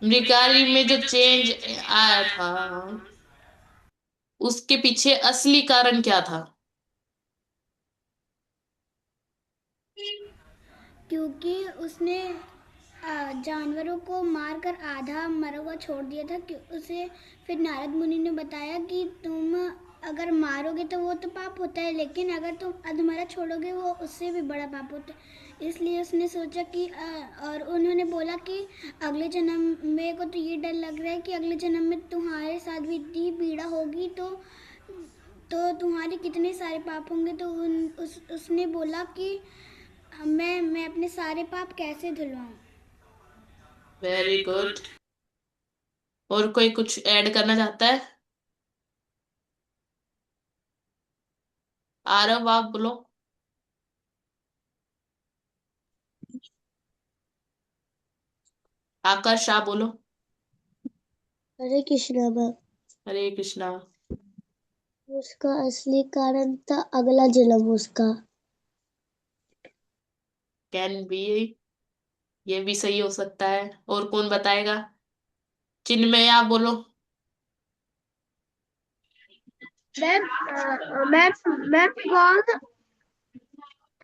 मृगारी में जो चेंज आया था उसके पीछे असली कारण क्या था? क्योंकि उसने जानवरों को मारकर आधा मरा हुआ छोड़ दिया था कि उसे फिर नारद मुनि ने बताया कि तुम अगर मारोगे तो वो तो पाप होता है, लेकिन अगर तुम अधमरा छोड़ोगे वो उससे भी बड़ा पाप होता है। इसलिए उसने सोचा कि और उन्होंने बोला कि अगले जन्म, मेरे को तो ये डर लग रहा है कि अगले जन्म में तुम्हारे साथ भी इतनी पीड़ा होगी तो तुम्हारे कितने सारे पाप होंगे। तो उसने बोला कि मैं अपने सारे पाप कैसे धुलवाऊं। Very good. और कोई कुछ ऐड करना चाहता है? आरव आप बोलो। आकाश आप बोलो। हरे कृष्णा मैम। हरे कृष्णा। उसका असली कारण था अगला जन्म उसका। कैन बी, ये भी सही हो सकता है। और कौन बताएगा? चिन्मय आप बोलो। मैम मैम मैम कौन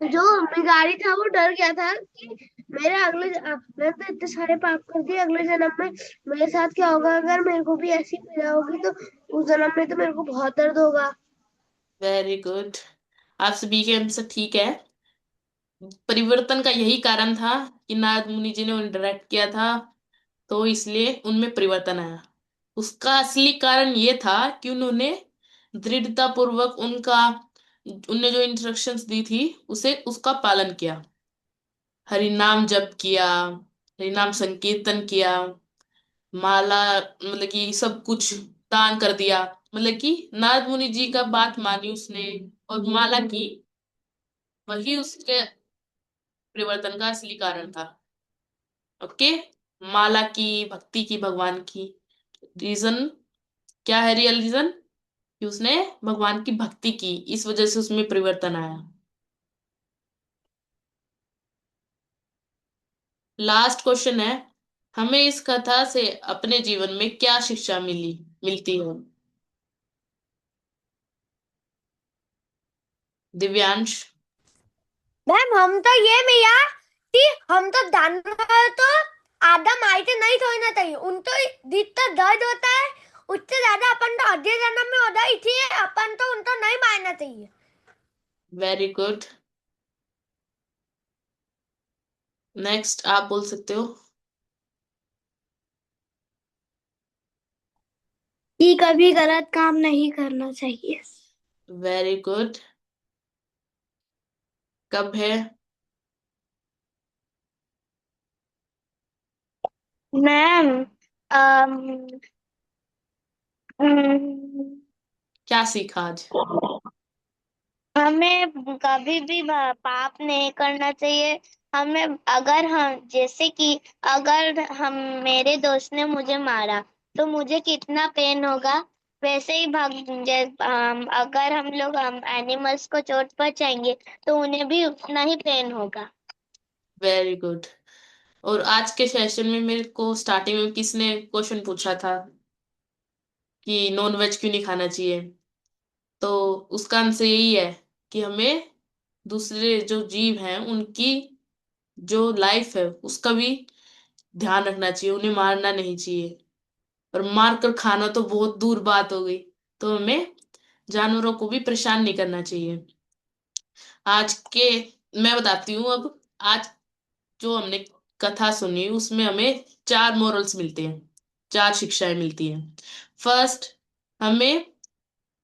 जो बिगाड़ी था वो डर गया था कि मैं तो इतने सारे पाप कर दिए, अगले जन्म में मेरे साथ क्या होगा? अगर मेरे को भी ऐसी पीड़ा होगी तो उस जन्म में तो मेरे को बहुत दर्द होगा। Very good. आप सभी के आंसर ठीक है। परिवर्तन का यही कारण था कि नारद मुनि जी ने उन्हें डायरेक्ट किया था, तो इसलिए उनमें परिवर्तन आया। उसका असली कारण ये था कि उन्होंने दृढ़ता पूर्वक उनका उनने जो इंस्ट्रक्शंस दी थी उसे उसका पालन किया। हरि नाम जप किया, हरि नाम संकीर्तन किया, माला मतलब कि सब कुछ दान कर दिया। मतलब कि नारद मुनि जी का बात मानी उसने और माला की, वही उसके परिवर्तन का असली कारण था। ओके। माला की, भक्ति की भगवान की। रीजन क्या है? रियल रीजन कि उसने भगवान की भक्ति की, इस वजह से उसमें परिवर्तन आया। लास्ट क्वेश्चन है, हमें इस कथा से अपने जीवन में क्या शिक्षा मिलती है? दिव्यांश। मैम हम तो ये मिला कि हम तो जानवर तो आधा मारते नहीं छोड़ना चाहिए, उनको जितना दर्द होता है उससे ज्यादा अपन तो अगले जन्म में होता है, इसलिए अपन तो उनको नहीं मारना चाहिए। Very good. नेक्स्ट आप बोल सकते हो। कि कभी गलत काम नहीं करना चाहिए। Very good. कब है? मैम अम, क्या सीखा आज? हमें कभी भी पाप नहीं करना चाहिए। हमें अगर हम जैसे कि अगर हम मेरे दोस्त ने मुझे मारा तो मुझे कितना पेन होगा, वैसे ही अगर हम लोग एनिमल्स को चोट पहुंचाएंगे तो उन्हें भी उतना ही पेन होगा। Very good. और आज के सेशन में मेरे को स्टार्टिंग में किसने क्वेश्चन पूछा था कि नॉन वेज क्यों नहीं खाना चाहिए, तो उसका आंसर यही है कि हमें दूसरे जो जीव हैं उनकी जो लाइफ है उसका भी ध्यान रखना चाहिए, उन्हें मारना नहीं चाहिए। और मार कर खाना तो बहुत दूर बात हो गई। तो हमें जानवरों को भी परेशान नहीं करना चाहिए। आज के मैं बताती हूँ अब। आज जो हमने कथा सुनी उसमें हमें 4 मोरल्स मिलते हैं, 4 शिक्षाएं मिलती हैं। फर्स्ट, हमें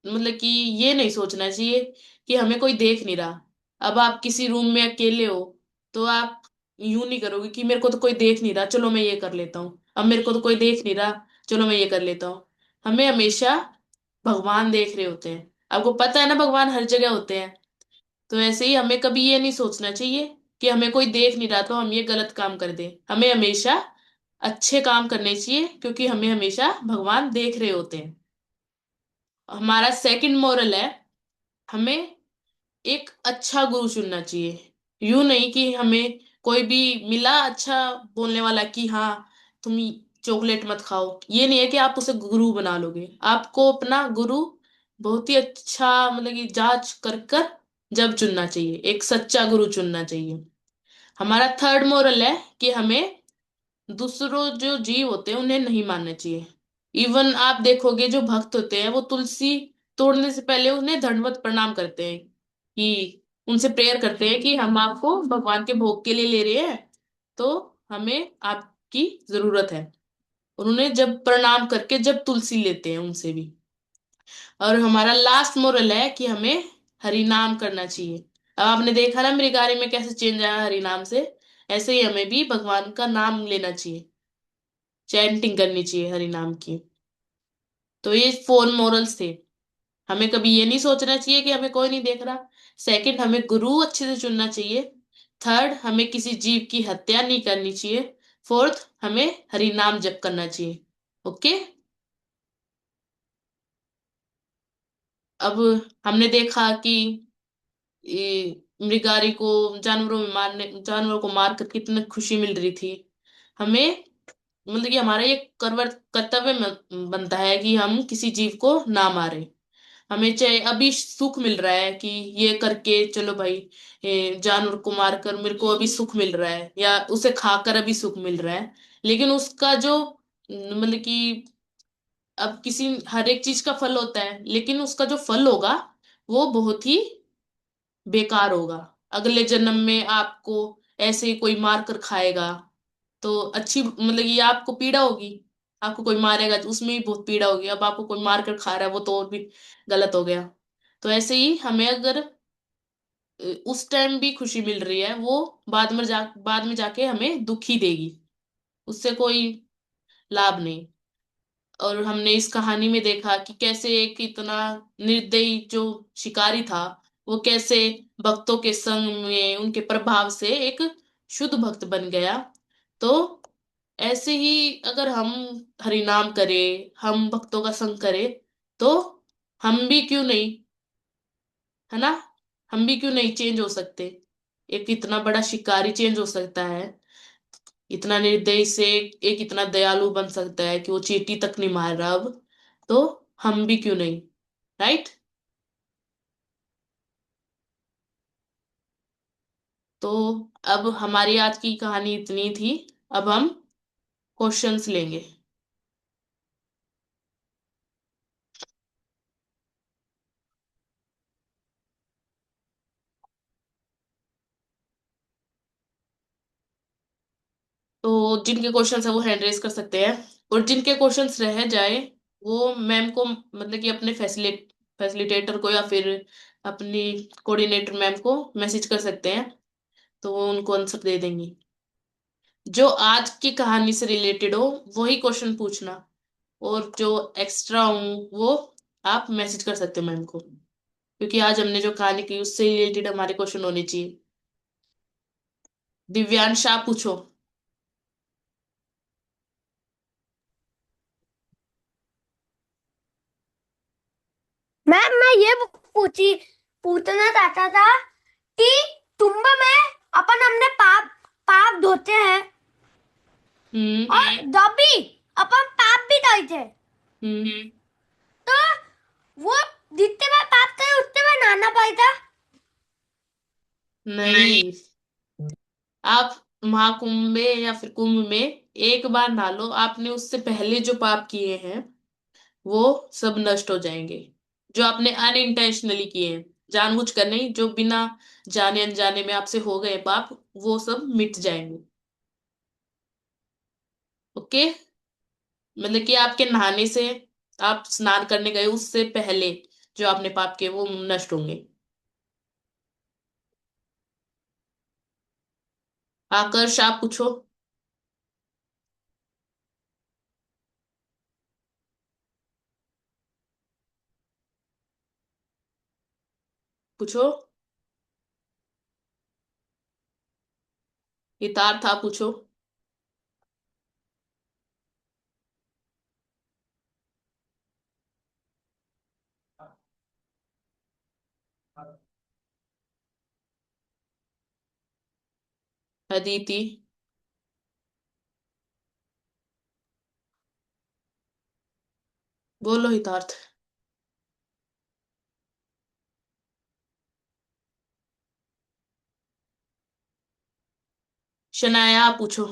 मतलब कि ये नहीं सोचना चाहिए कि हमें कोई देख नहीं रहा। अब आप किसी रूम में अकेले हो तो आप यूं नहीं करोगे कि मेरे को तो कोई देख नहीं रहा, चलो मैं ये कर लेता हूँ। अब मेरे को तो कोई देख नहीं रहा, चलो मैं ये कर लेता हूँ। हमें हमेशा भगवान देख रहे होते हैं। आपको पता है ना, भगवान हर जगह होते हैं। तो ऐसे ही हमें कभी ये नहीं सोचना चाहिए कि हमें कोई देख नहीं रहा तो हम ये गलत काम कर दें। हमें हमेशा अच्छे काम करने चाहिए क्योंकि हमें हमेशा भगवान देख रहे होते हैं। हमारा सेकंड मोरल है, हमें एक अच्छा गुरु चुनना चाहिए। यूं नहीं कि हमें कोई भी मिला अच्छा बोलने वाला कि हाँ तुम चॉकलेट मत खाओ, ये नहीं है कि आप उसे गुरु बना लोगे। आपको अपना गुरु बहुत ही अच्छा मतलब कि जांच कर कर जब चुनना चाहिए, एक सच्चा गुरु चुनना चाहिए। हमारा थर्ड मोरल है कि हमें दूसरों जो जीव होते हैं उन्हें नहीं मानना चाहिए। इवन आप देखोगे जो भक्त होते हैं वो तुलसी तोड़ने से पहले उन्हें दंडवत प्रणाम करते हैं, कि उनसे प्रेयर करते हैं कि हम आपको भगवान के भोग के लिए ले रहे हैं, तो हमें आपकी जरूरत है। और उन्हें जब प्रणाम करके जब तुलसी लेते हैं उनसे भी। और हमारा लास्ट मोरल है कि हमें हरि नाम करना चाहिए। अब आपने देखा ना मेरे गाने में कैसे चेंज आया हरि नाम से, ऐसे ही हमें भी भगवान का नाम लेना चाहिए, चैंटिंग करनी चाहिए हरि नाम की। तो ये 4 मोरल्स थे। हमें कभी ये नहीं सोचना चाहिए कि हमें कोई नहीं देख रहा। सेकंड, हमें गुरु अच्छे से चुनना चाहिए। थर्ड, हमें किसी जीव की हत्या नहीं करनी चाहिए। फोर्थ, हमें हरि नाम जप करना चाहिए। ओके। अब हमने देखा कि मृगारी को जानवरों को मारकर कितनी खुशी मिल रही थी। हमें मतलब कि हमारा ये कर्तव्य बनता है कि हम किसी जीव को ना मारे। हमें चाहे अभी सुख मिल रहा है कि ये करके चलो भाई, जानवर को मारकर मेरे को अभी सुख मिल रहा है या उसे खाकर अभी सुख मिल रहा है, लेकिन उसका जो मतलब कि अब किसी हर एक चीज का फल होता है, लेकिन उसका जो फल होगा वो बहुत ही बेकार होगा। अगले जन्म में आपको ऐसे ही कोई मार कर खाएगा तो अच्छी मतलब ये आपको पीड़ा होगी। आपको कोई मारेगा तो उसमें भी बहुत पीड़ा होगी, अब आपको कोई मार कर खा रहा है वो तो और भी गलत हो गया। तो ऐसे ही हमें अगर उस टाइम भी खुशी मिल रही है, वो बाद में जाके हमें दुख ही देगी, उससे कोई लाभ नहीं। और हमने इस कहानी में देखा कि कैसे एक इतना निर्दयी जो शिकारी था, वो कैसे भक्तों के संग में उनके प्रभाव से एक शुद्ध भक्त बन गया। तो ऐसे ही अगर हम हरि नाम करें, हम भक्तों का संग करें, तो हम भी क्यों नहीं, है ना, हम भी क्यों नहीं चेंज हो सकते। एक इतना बड़ा शिकारी चेंज हो सकता है, इतना निर्दयी से एक इतना दयालु बन सकता है कि वो चींटी तक नहीं मार रहा अब। तो हम भी क्यों नहीं, राइट। तो अब हमारी आज की कहानी इतनी थी। अब हम क्वेश्चंस लेंगे। तो जिनके क्वेश्चंस है वो हैंड रेज कर सकते हैं, और जिनके क्वेश्चंस रह जाए वो मैम को मतलब कि अपने फैसिलिटेटर को या फिर अपनी कोऑर्डिनेटर मैम को मैसेज कर सकते हैं, तो वो उनको आंसर दे देंगी। जो आज की कहानी से रिलेटेड हो वही क्वेश्चन पूछना, और जो एक्स्ट्रा हूँ वो आप मैसेज कर सकते हो मैम को, क्योंकि आज हमने जो कहानी की उससे रिलेटेड हमारे क्वेश्चन होने चाहिए। दिव्यांश आप पूछो। मैम मैं ये पूछना चाहता था कि कुंभ में अपन अपने पाप पाप धोते हैं हम्म। और जब भी अपन पाप भी धोए थे हम्म। तो वो जितने बार पाप करे उतने बार नहाना पड़ता। नहीं, आप महाकुंभ में या फिर कुंभ में एक बार नहा लो, आपने उससे पहले जो पाप किए हैं वो सब नष्ट हो जाएंगे। जो आपने अनइंटेंशनली किए हैं, जानबूझ कर नहीं, जो बिना जाने अनजाने में आपसे हो गए पाप, वो सब मिट जाएंगे। ओके, मतलब कि आपके नहाने से, आप स्नान करने गए उससे पहले जो आपने पाप किए वो नष्ट होंगे। आकर्ष आप पूछो। पूछो। हितार्थ आप पूछो। अदिति। बोलो हितार्थ। शनाया आप पूछो।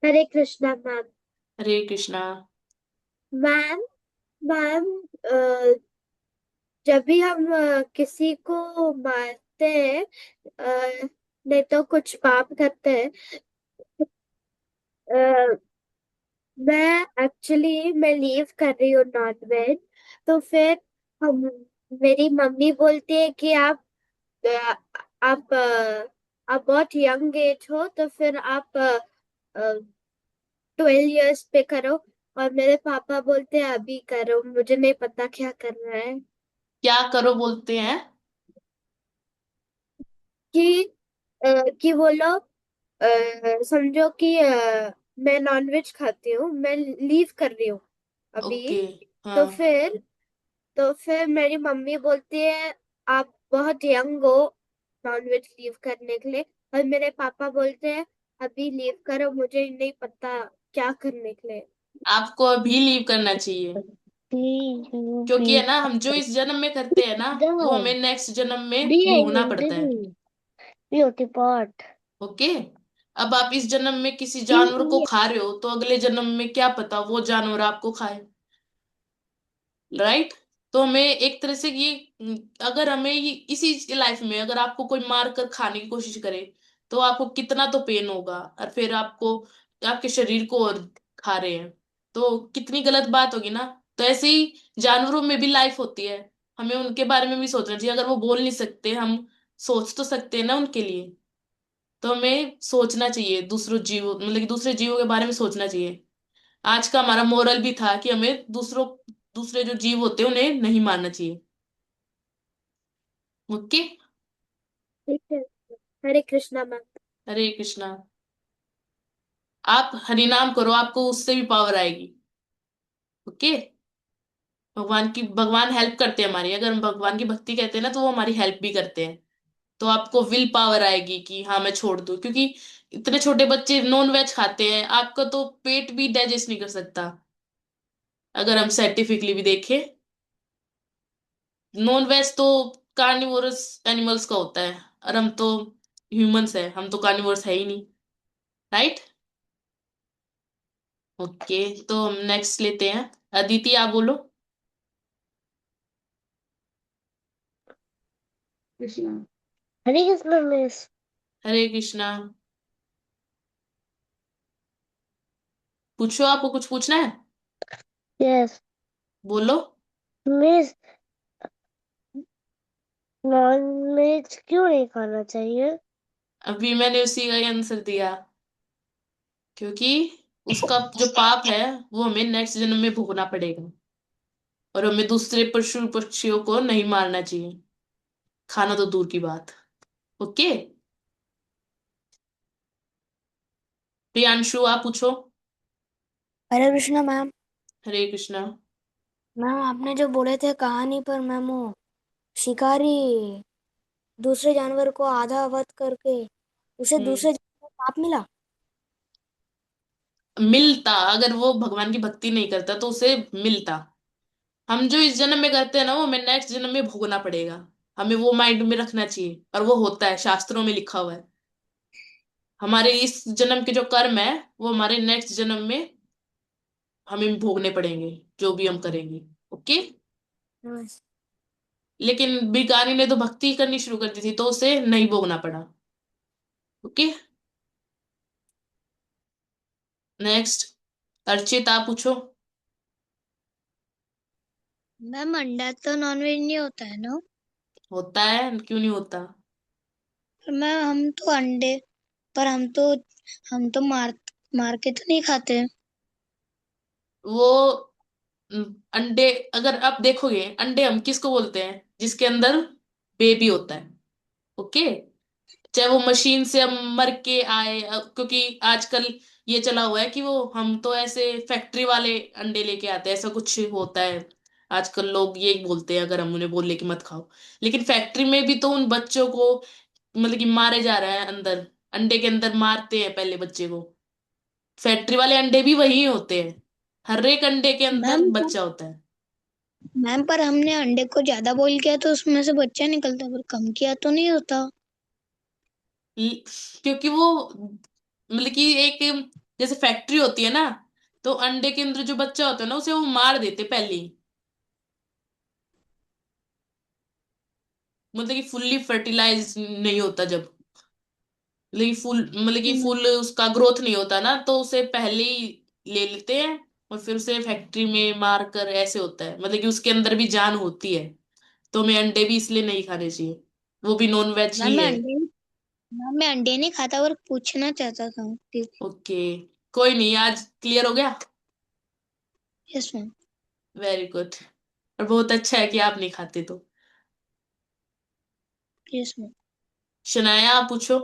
हरे Krishna ma'am. Hare Krishna. Ma'am ma'am जब भी हम किसी को मारते हैं नहीं तो कुछ पाप करते हैं अ, मैं लीव कर रही हूँ नॉन वेज। तो फिर हम मेरी मम्मी बोलती है कि अ, आप बहुत यंग एज हो तो फिर आप 12 इयर्स पे करो। और मेरे पापा बोलते हैं अभी करो मुझे नहीं पता क्या करना है। क्या करो बोलते हैं? कि कि वो लोग समझो कि मैं नॉनवेज खाती हूँ मैं लीव कर रही हूँ अभी। ओके। तो हाँ। फिर तो फिर मेरी मम्मी बोलती है आप बहुत यंग हो नॉनवेज लीव करने के लिए। और मेरे पापा बोलते हैं अभी लीव करो मुझे नहीं पता क्या करने के लिए। आपको अभी लीव करना चाहिए, क्योंकि है ना हम जो इस जन्म में करते हैं ना वो हमें नेक्स्ट जन्म में भोगना पड़ता है। Beauty pot. ओके। अब आप इस जन्म में किसी जानवर को खा रहे हो तो अगले जन्म में क्या पता वो जानवर आपको खाए। राइट। तो हमें एक तरह से ये, अगर हमें ये इसी लाइफ में अगर आपको कोई मार कर खाने की कोशिश करे तो आपको कितना तो पेन होगा, और फिर आपको आपके शरीर को और खा रहे हैं तो कितनी गलत बात होगी ना। तो ऐसे ही जानवरों में भी लाइफ होती है, हमें उनके बारे में भी सोचना चाहिए। अगर वो बोल नहीं सकते, हम सोच तो सकते हैं ना उनके लिए। तो हमें सोचना चाहिए दूसरों जीवों, मतलब कि दूसरे जीवों के बारे में सोचना चाहिए। आज का हमारा मोरल भी था कि हमें दूसरे जो जीव होते हैं उन्हें नहीं मारना चाहिए। ओके। ठीक है। हरे कृष्णा मैम। हरे कृष्णा। आप हरि नाम करो, आपको उससे भी पावर आएगी। ओके। भगवान हेल्प करते हैं हमारी, अगर हम भगवान की भक्ति कहते हैं ना तो वो हमारी हेल्प भी करते हैं। तो आपको विल पावर आएगी कि हाँ मैं छोड़ दूं, क्योंकि इतने छोटे बच्चे नॉन वेज खाते हैं, आपका तो पेट भी डाइजेस्ट नहीं कर सकता। अगर हम साइंटिफिकली भी देखें, नॉन वेज तो कार्निवोरस एनिमल्स का होता है, और हम तो ह्यूमंस है, हम तो कार्निवोरस है ही नहीं। राइट। ओके। तो हम नेक्स्ट लेते हैं। अदिति आप बोलो। हरे कृष्णा मिस। हरे कृष्णा। पूछो, आपको कुछ पूछना है? यस बोलो। मिस, नॉन वेज क्यों नहीं खाना चाहिए? अभी मैंने उसी का ही आंसर दिया, क्योंकि उसका जो पाप है वो हमें नेक्स्ट जन्म में भोगना पड़ेगा, और हमें दूसरे पशु पक्षियों को नहीं मारना चाहिए, खाना तो दूर की बात। ओके। प्रियांशु आप पूछो। हरे कृष्णा मैम। हरे कृष्णा। मैम आपने जो बोले थे कहानी पर मैम, वो शिकारी दूसरे जानवर को आधा वध करके उसे हम्म। दूसरे जानवर को पाप मिला। मिलता, अगर वो भगवान की भक्ति नहीं करता तो उसे मिलता। हम जो इस जन्म में करते हैं ना वो हमें नेक्स्ट जन्म में भोगना पड़ेगा। हमें वो माइंड में रखना चाहिए, और वो होता है, शास्त्रों में लिखा हुआ है। हमारे इस जन्म के जो कर्म है वो हमारे नेक्स्ट जन्म में हमें भोगने पड़ेंगे, जो भी हम करेंगे। ओके। नमस्ते। लेकिन भिखारी ने तो भक्ति करनी शुरू कर दी थी तो उसे नहीं भोगना पड़ा। ओके। नेक्स्ट। अर्चित आप पूछो। मैम अंडा तो नॉनवेज नहीं होता है ना? होता है, क्यों नहीं होता? पर मैम हम तो अंडे, पर हम तो मार मार के तो नहीं खाते। वो अंडे, अगर आप देखोगे अंडे हम किसको बोलते हैं, जिसके अंदर बेबी होता है। ओके। चाहे वो मशीन से हम मर के आए, क्योंकि आजकल ये चला हुआ है कि वो हम तो ऐसे फैक्ट्री वाले अंडे लेके आते हैं, ऐसा कुछ होता है। आजकल लोग ये बोलते हैं अगर हम उन्हें बोले कि मत खाओ, लेकिन फैक्ट्री में भी तो उन बच्चों को मतलब कि मारे जा रहे हैं अंदर, अंडे के अंदर मारते हैं पहले बच्चे को। फैक्ट्री वाले अंडे भी वही होते हैं, हर एक अंडे के अंदर मैम बच्चा होता है। मैम पर हमने अंडे को ज्यादा बॉईल किया तो उसमें से बच्चा निकलता, पर कम किया तो नहीं होता। ल- क्योंकि वो मतलब कि एक जैसे फैक्ट्री होती है ना, तो अंडे के अंदर जो बच्चा होता है ना उसे वो मार देते पहले ही, मतलब कि फुल्ली फर्टिलाइज नहीं होता जब, मतलब कि फुल उसका ग्रोथ नहीं होता ना, तो उसे पहले ही ले लेते हैं और फिर उसे फैक्ट्री में मार कर, ऐसे होता है, मतलब कि उसके अंदर भी जान होती है। तो हमें अंडे भी इसलिए नहीं खाने चाहिए, वो भी नॉन वेज मैम ही मैं है। अंडे मैम मैं अंडे नहीं खाता, और पूछना चाहता था कि। ओके। कोई नहीं, आज क्लियर हो गया। Yes ma'am. Very good. और बहुत अच्छा है कि आप नहीं खाते तो। Yes ma'am. शनाया आप पूछो।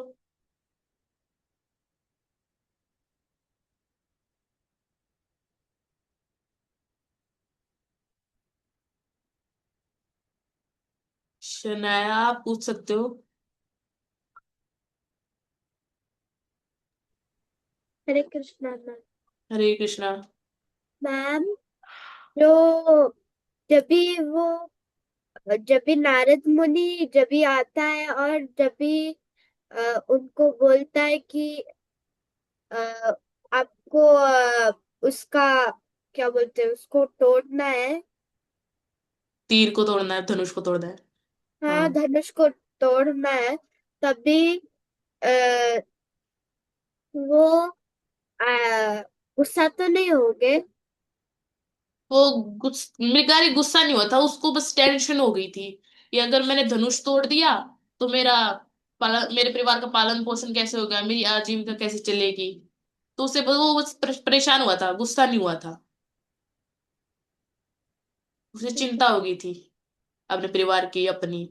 शनाया आप पूछ सकते हो। हरे कृष्णा मैम। हरे कृष्णा। मैम, जो जब भी नारद मुनि जब भी आता है और जब भी उनको बोलता है कि अ, आपको उसका क्या बोलते हैं, उसको तोड़ना है। तीर को तोड़ना है, धनुष को तोड़ना है। हाँ, हाँ, धनुष को तोड़ना है। तभी आ, वो गुस्सा तो नहीं होगे। वो मृगारी गुस्सा नहीं हुआ था, उसको बस टेंशन हो गई थी कि अगर मैंने धनुष तोड़ दिया तो मेरे परिवार का पालन पोषण कैसे होगा, मेरी आजीविका कैसे चलेगी। तो उसे वो बस परेशान हुआ था, गुस्सा नहीं हुआ था। उसे चिंता हो गई थी अपने परिवार की, अपनी।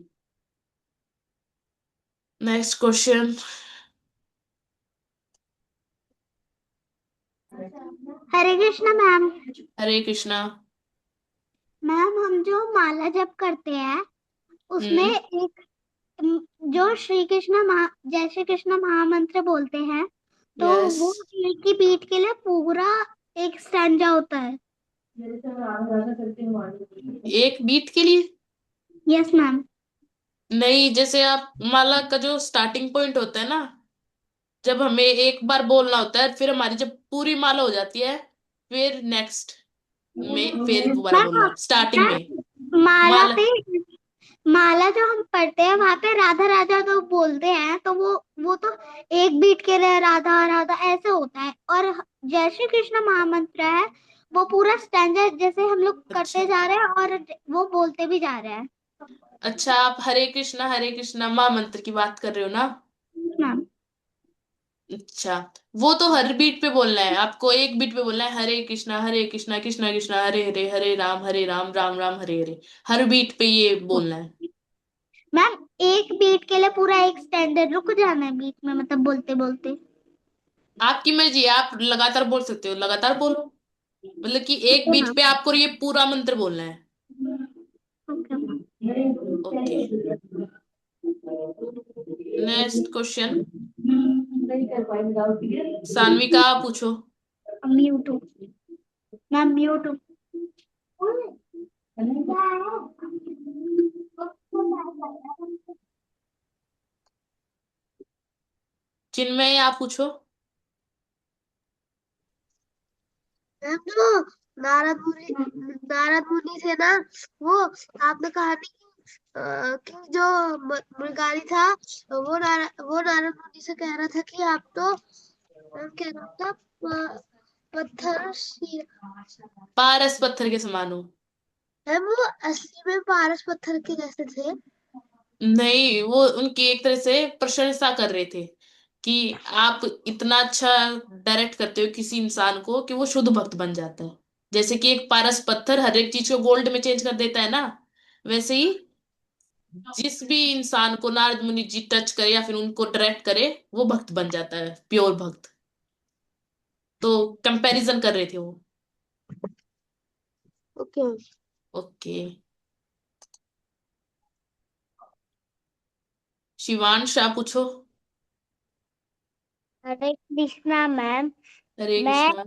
Next question. Hare Krishna ma'am. Hare Krishna. Ma'am, हम जो माला जप करते हैं उसमें हम्म। एक जो श्री कृष्ण महा जय श्री कृष्ण महामंत्र बोलते हैं, तो यस। वो एक ही बीट के लिए पूरा एक स्टैंजा होता है। एक बीट के लिए? Yes ma'am. नहीं, जैसे आप माला का जो स्टार्टिंग पॉइंट होता है ना, जब हमें एक बार बोलना होता है, फिर हमारी जब पूरी माला हो जाती है, फिर नेक्स्ट में फिर दोबारा बोलना मैम, है स्टार्टिंग में। माला माला। पे माला जो हम पढ़ते हैं वहां पे राधा राधा तो बोलते हैं, तो वो तो एक बीट के लिए राधा राधा ऐसे होता है। और जय श्री कृष्ण महामंत्र है, वो पूरा स्टैंजा जैसे हम लोग अच्छा। करते जा रहे हैं और वो बोलते भी जा रहे हैं। अच्छा, आप हरे कृष्णा महामंत्र की बात कर रहे हो ना? मैम। अच्छा, वो तो हर बीट पे बोलना है आपको, एक बीट पे बोलना है हरे कृष्णा कृष्णा कृष्णा हरे हरे, हरे राम राम राम हरे हरे। हर बीट पे ये बोलना है। मैम, एक बीट के लिए पूरा एक स्टैंडर्ड रुक जाना है बीच में, मतलब बोलते बोलते। आपकी मर्जी है, आप लगातार बोल सकते हो, लगातार बोलो। मतलब कि एक ओके बीट मैम। पे आपको ये पूरा मंत्र बोलना है। Okay ma'am. Okay. Next question. Sanvika पूछो। म्यूट हूँ मैम, म्यूट हूँ। चिन्मय आप पूछो। मैम, जो नारद मुनि थे ना, वो आपने कहा नहीं कि जो मृगारी था, वो नारद मुनि से कह रहा था कि आप तो कह रहा था पत्थर पारस पत्थर के समान हो। मैम, वो असली में पारस पत्थर के जैसे थे। नहीं, वो उनकी एक तरह से प्रशंसा कर रहे थे कि आप इतना अच्छा डायरेक्ट करते हो किसी इंसान को कि वो शुद्ध भक्त बन जाता है। जैसे कि एक पारस पत्थर हर एक चीज को गोल्ड में चेंज कर देता है ना, वैसे ही जिस भी इंसान को नारद मुनि जी टच करे या फिर उनको डायरेक्ट करे, वो भक्त बन जाता है, प्योर भक्त। तो कंपैरिजन कर रहे थे वो। ओके। ओके। शिवांश आप पूछो। हरे कृष्णा मैम। हरे मैं कृष्णा।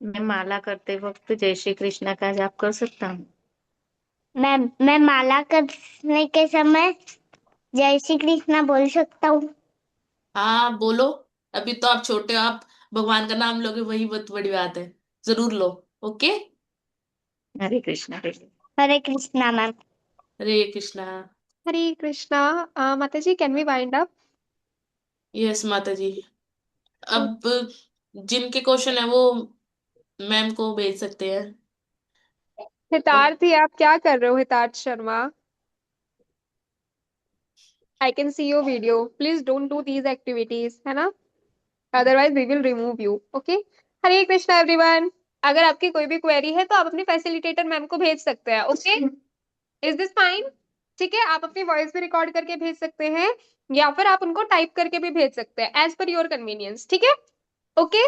मैं माला करते वक्त जय श्री कृष्णा का जाप कर सकता हूँ? मैं माला करने के समय जय श्री कृष्णा बोल सकता हूँ। हाँ, बोलो। अभी तो आप छोटे हो, आप भगवान का नाम लोगे, वही बहुत बड़ी बात है। जरूर लो। Okay. Hare Krishna Hare Krishna. Hare Krishna ma'am. Hare Krishna. Hare Krishna. Mataji, can we wind up? Yes माता जी। अब जिनके क्वेश्चन है वो मैम को भेज सकते हैं। हितार्थ ही आप क्या कर रहे हो, हितार्थ Sharma? I can see your video. Please don't do these activities, है ना? Otherwise we will remove you. Okay? Hare Krishna everyone. अगर आपकी कोई भी क्वेरी है तो आप अपनी फैसिलिटेटर मैम को भेज सकते हैं. ओके? Is this fine? ठीक है, आप अपनी वॉइस भी रिकॉर्ड करके भेज सकते हैं या फिर आप उनको टाइप करके भी भेज सकते हैं, एज पर योर कन्वीनियंस. ठीक है? ओके?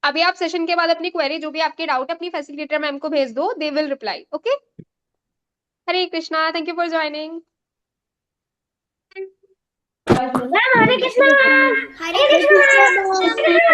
अभी आप सेशन के बाद अपनी क्वेरी, जो भी आपके डाउट है, अपनी फैसिलिटेटर मैम को भेज दो. They will reply. Okay? Hare Krishna. Thank you for joining. Ma'am, Hare Krishna. Hare Krishna.